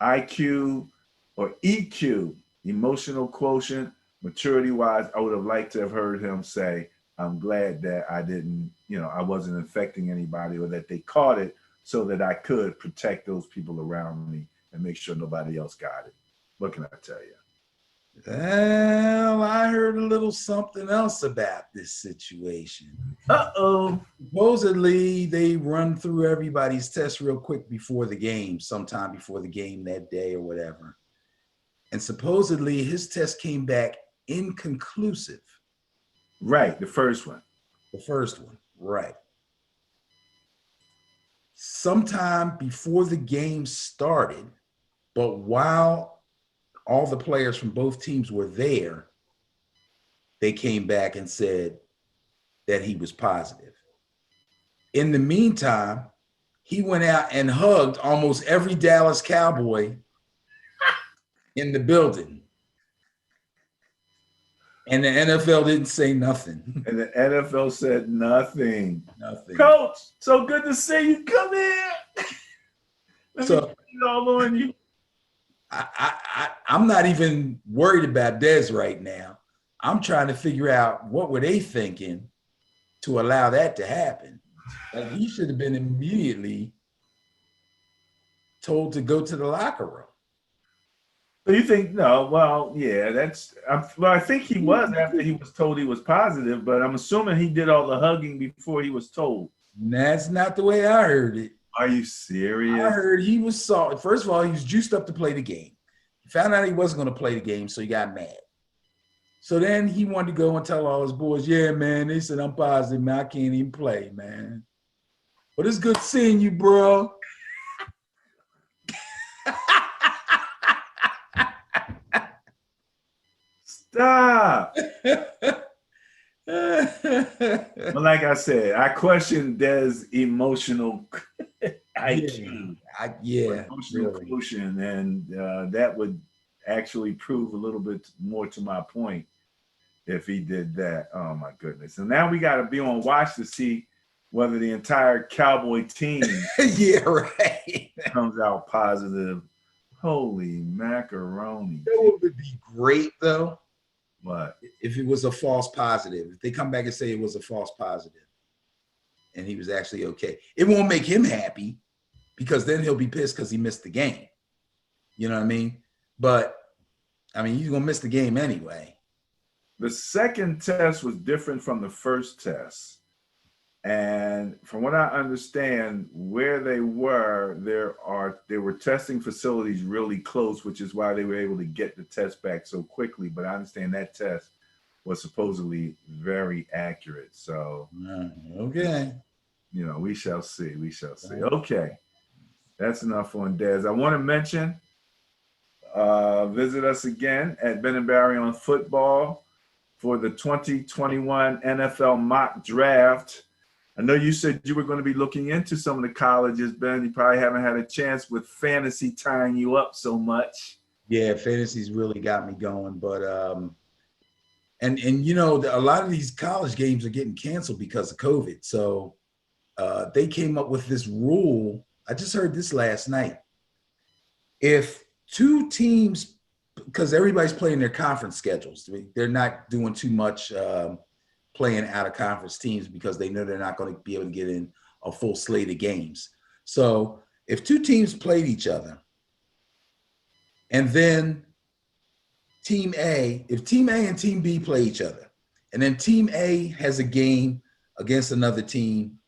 Speaker 1: IQ or EQ, emotional quotient, maturity-wise, I would have liked to have heard him say, I'm glad that I didn't, I wasn't infecting anybody, or that they caught it so that I could protect those people around me and make sure nobody else got it. What can I tell you?
Speaker 2: Well, I heard a little something else about this situation.
Speaker 1: Uh-oh.
Speaker 2: Supposedly, they run through everybody's tests real quick before the game, sometime before the game that day or whatever. And supposedly, his test came back inconclusive.
Speaker 1: Right, the first one.
Speaker 2: The first one, right. Sometime before the game started, but while all the players from both teams were there, they came back and said that he was positive. In the meantime, he went out and hugged almost every Dallas Cowboy in the building. And the NFL didn't say nothing.
Speaker 1: And the NFL said nothing.
Speaker 2: Nothing.
Speaker 1: Coach, so good to see you. Come here. Let me put it all on you.
Speaker 2: I'm not even worried about Dez right now. I'm trying to figure out what were they thinking to allow that to happen. Like, he should have been immediately told to go to the locker room.
Speaker 1: So you think no? Well, yeah, well, I think he was after he was told he was positive, but I'm assuming he did all the hugging before he was told.
Speaker 2: That's not the way I heard it.
Speaker 1: Are you
Speaker 2: I
Speaker 1: serious?
Speaker 2: heard he was salty. First of all, he was juiced up to play the game. He found out he wasn't going to play the game, so he got mad. So then he wanted to go and tell all his boys, yeah, man, they said I'm positive, man. I can't even play, man. But it's good seeing you, bro.
Speaker 1: Stop. But like I said, I question Dez's emotional IQ, emotional
Speaker 2: really.
Speaker 1: quotient, and that would actually prove a little bit more to my point if he did that. Oh my goodness! And now we got to be on watch to see whether the entire Cowboy team
Speaker 2: Yeah, right.
Speaker 1: comes out positive. Holy macaroni!
Speaker 2: You know what would be great though?
Speaker 1: What?
Speaker 2: If it was a false positive. If they come back and say it was a false positive and he was actually okay. It won't make him happy because then he'll be pissed because he missed the game. You know what I mean? But I mean, he's gonna miss the game anyway.
Speaker 1: The second test was different from the first test. And from what I understand, where they were, there were testing facilities really close, which is why they were able to get the test back so quickly. But I understand that test was supposedly very accurate. So,
Speaker 2: Okay.
Speaker 1: you know, we shall see. We shall see. Okay. That's enough on Dez. I want to mention, visit us again at Ben and Barry on Football for the 2021 NFL mock draft. I know you said you were going to be looking into some of the colleges, Ben. You probably haven't had a chance with fantasy tying you up so much.
Speaker 2: Yeah, fantasy's really got me going, but and you know, a lot of these college games are getting canceled because of COVID. So they came up with this rule. I just heard this last night. If two teams, because everybody's playing their conference schedules, they're not doing too much playing out of conference teams because they know they're not going to be able to get in a full slate of games. So if two teams played each other and then if Team A and Team B play each other, and then Team A has a game against another team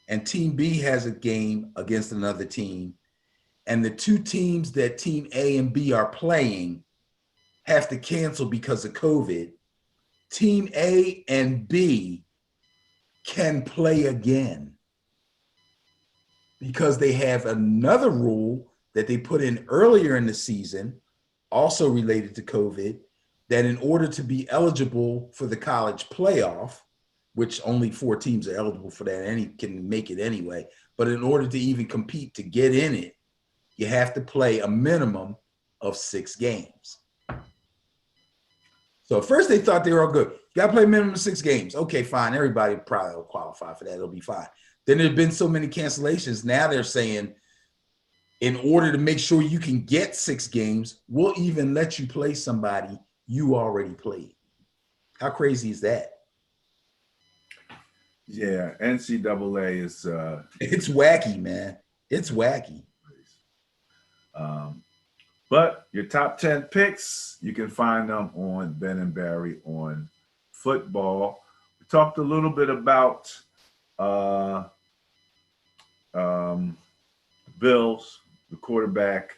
Speaker 2: and Team B has a game against another team, and the two teams that Team A and B are playing have to cancel because of COVID, Team A and B can play again because they have another rule that they put in earlier in the season, also related to COVID, that in order to be eligible for the college playoff, which only 4 teams are eligible for that, any can make it anyway, but in order to even compete to get in it, you have to play a minimum of 6 games. So at first they thought they were all good. You got to play a minimum of 6 games. Okay, fine. Everybody probably will qualify for that. It'll be fine. Then there's been so many cancellations. Now they're saying, in order to make sure you can get 6 games, we'll even let you play somebody you already played. How crazy is that?
Speaker 1: Yeah, NCAA is
Speaker 2: it's wacky, man. It's wacky.
Speaker 1: But your top 10 picks, you can find them on Ben and Barry on Football. We talked a little bit about Bills, the quarterback,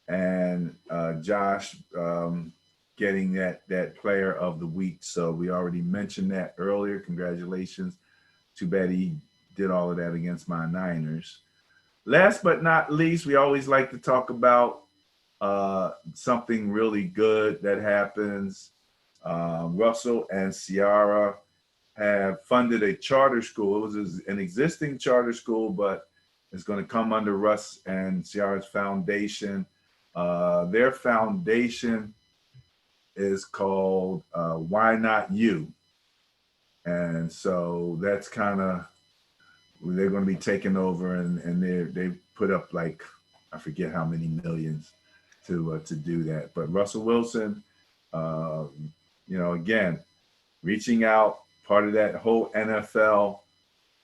Speaker 1: and Josh getting that player of the week. So we already mentioned that earlier. Congratulations. Too bad he did all of that against my Niners. Last but not least, we always like to talk about something really good that happens. Russell and Ciara have funded a charter school. It was an existing charter school, but it's going to come under Russ and Ciara's foundation. Their foundation is called Why Not You? And so that's kind of, they're going to be taking over, and they put up like, I forget how many millions to do that. But Russell Wilson, again, reaching out, part of that whole NFL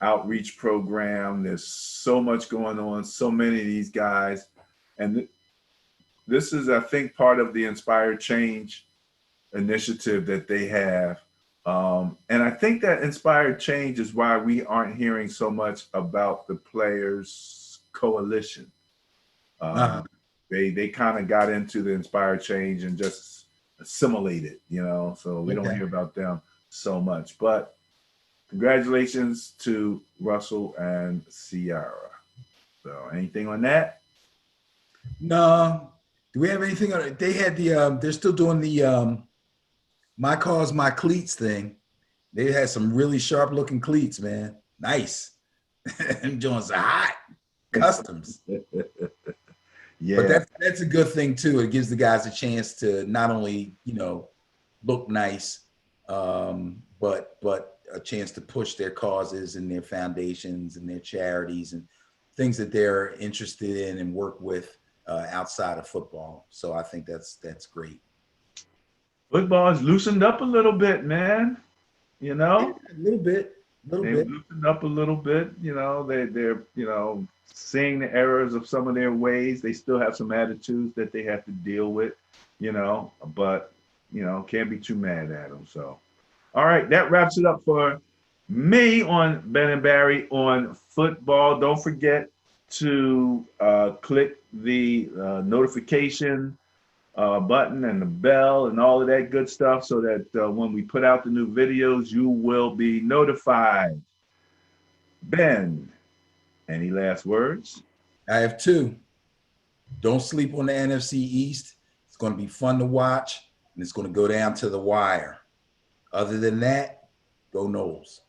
Speaker 1: outreach program. There's so much going on, so many of these guys. And this is, I think, part of the Inspired Change initiative that they have. And I think that Inspired Change is why we aren't hearing so much about the Players Coalition. They kind of got into the Inspired Change and just assimilated, so we don't hear about them so much. But congratulations to Russell and Ciara. So anything on that?
Speaker 2: No. Do we have anything on it? They had they're still doing the My Cars, My Cleats thing. They had some really sharp looking cleats, man. Nice. Them joints are hot. Customs.
Speaker 1: Yeah.
Speaker 2: But that's a good thing too. It gives the guys a chance to not only, look nice, but a chance to push their causes and their foundations and their charities and things that they're interested in and work with outside of football. So I think that's great.
Speaker 1: Football has loosened up a little bit, man.
Speaker 2: Yeah, a little bit.
Speaker 1: They've loosened up a little bit. They're seeing the errors of some of their ways. They still have some attitudes that they have to deal with, but can't be too mad at them. So, all right, that wraps it up for me on Ben and Barry on football. Don't forget to click the notification button and the bell and all of that good stuff so that when we put out the new videos, you will be notified. Ben, any last words?
Speaker 2: I have two. Don't sleep on the NFC East. It's going to be fun to watch, and it's going to go down to the wire. Other than that, go Noles.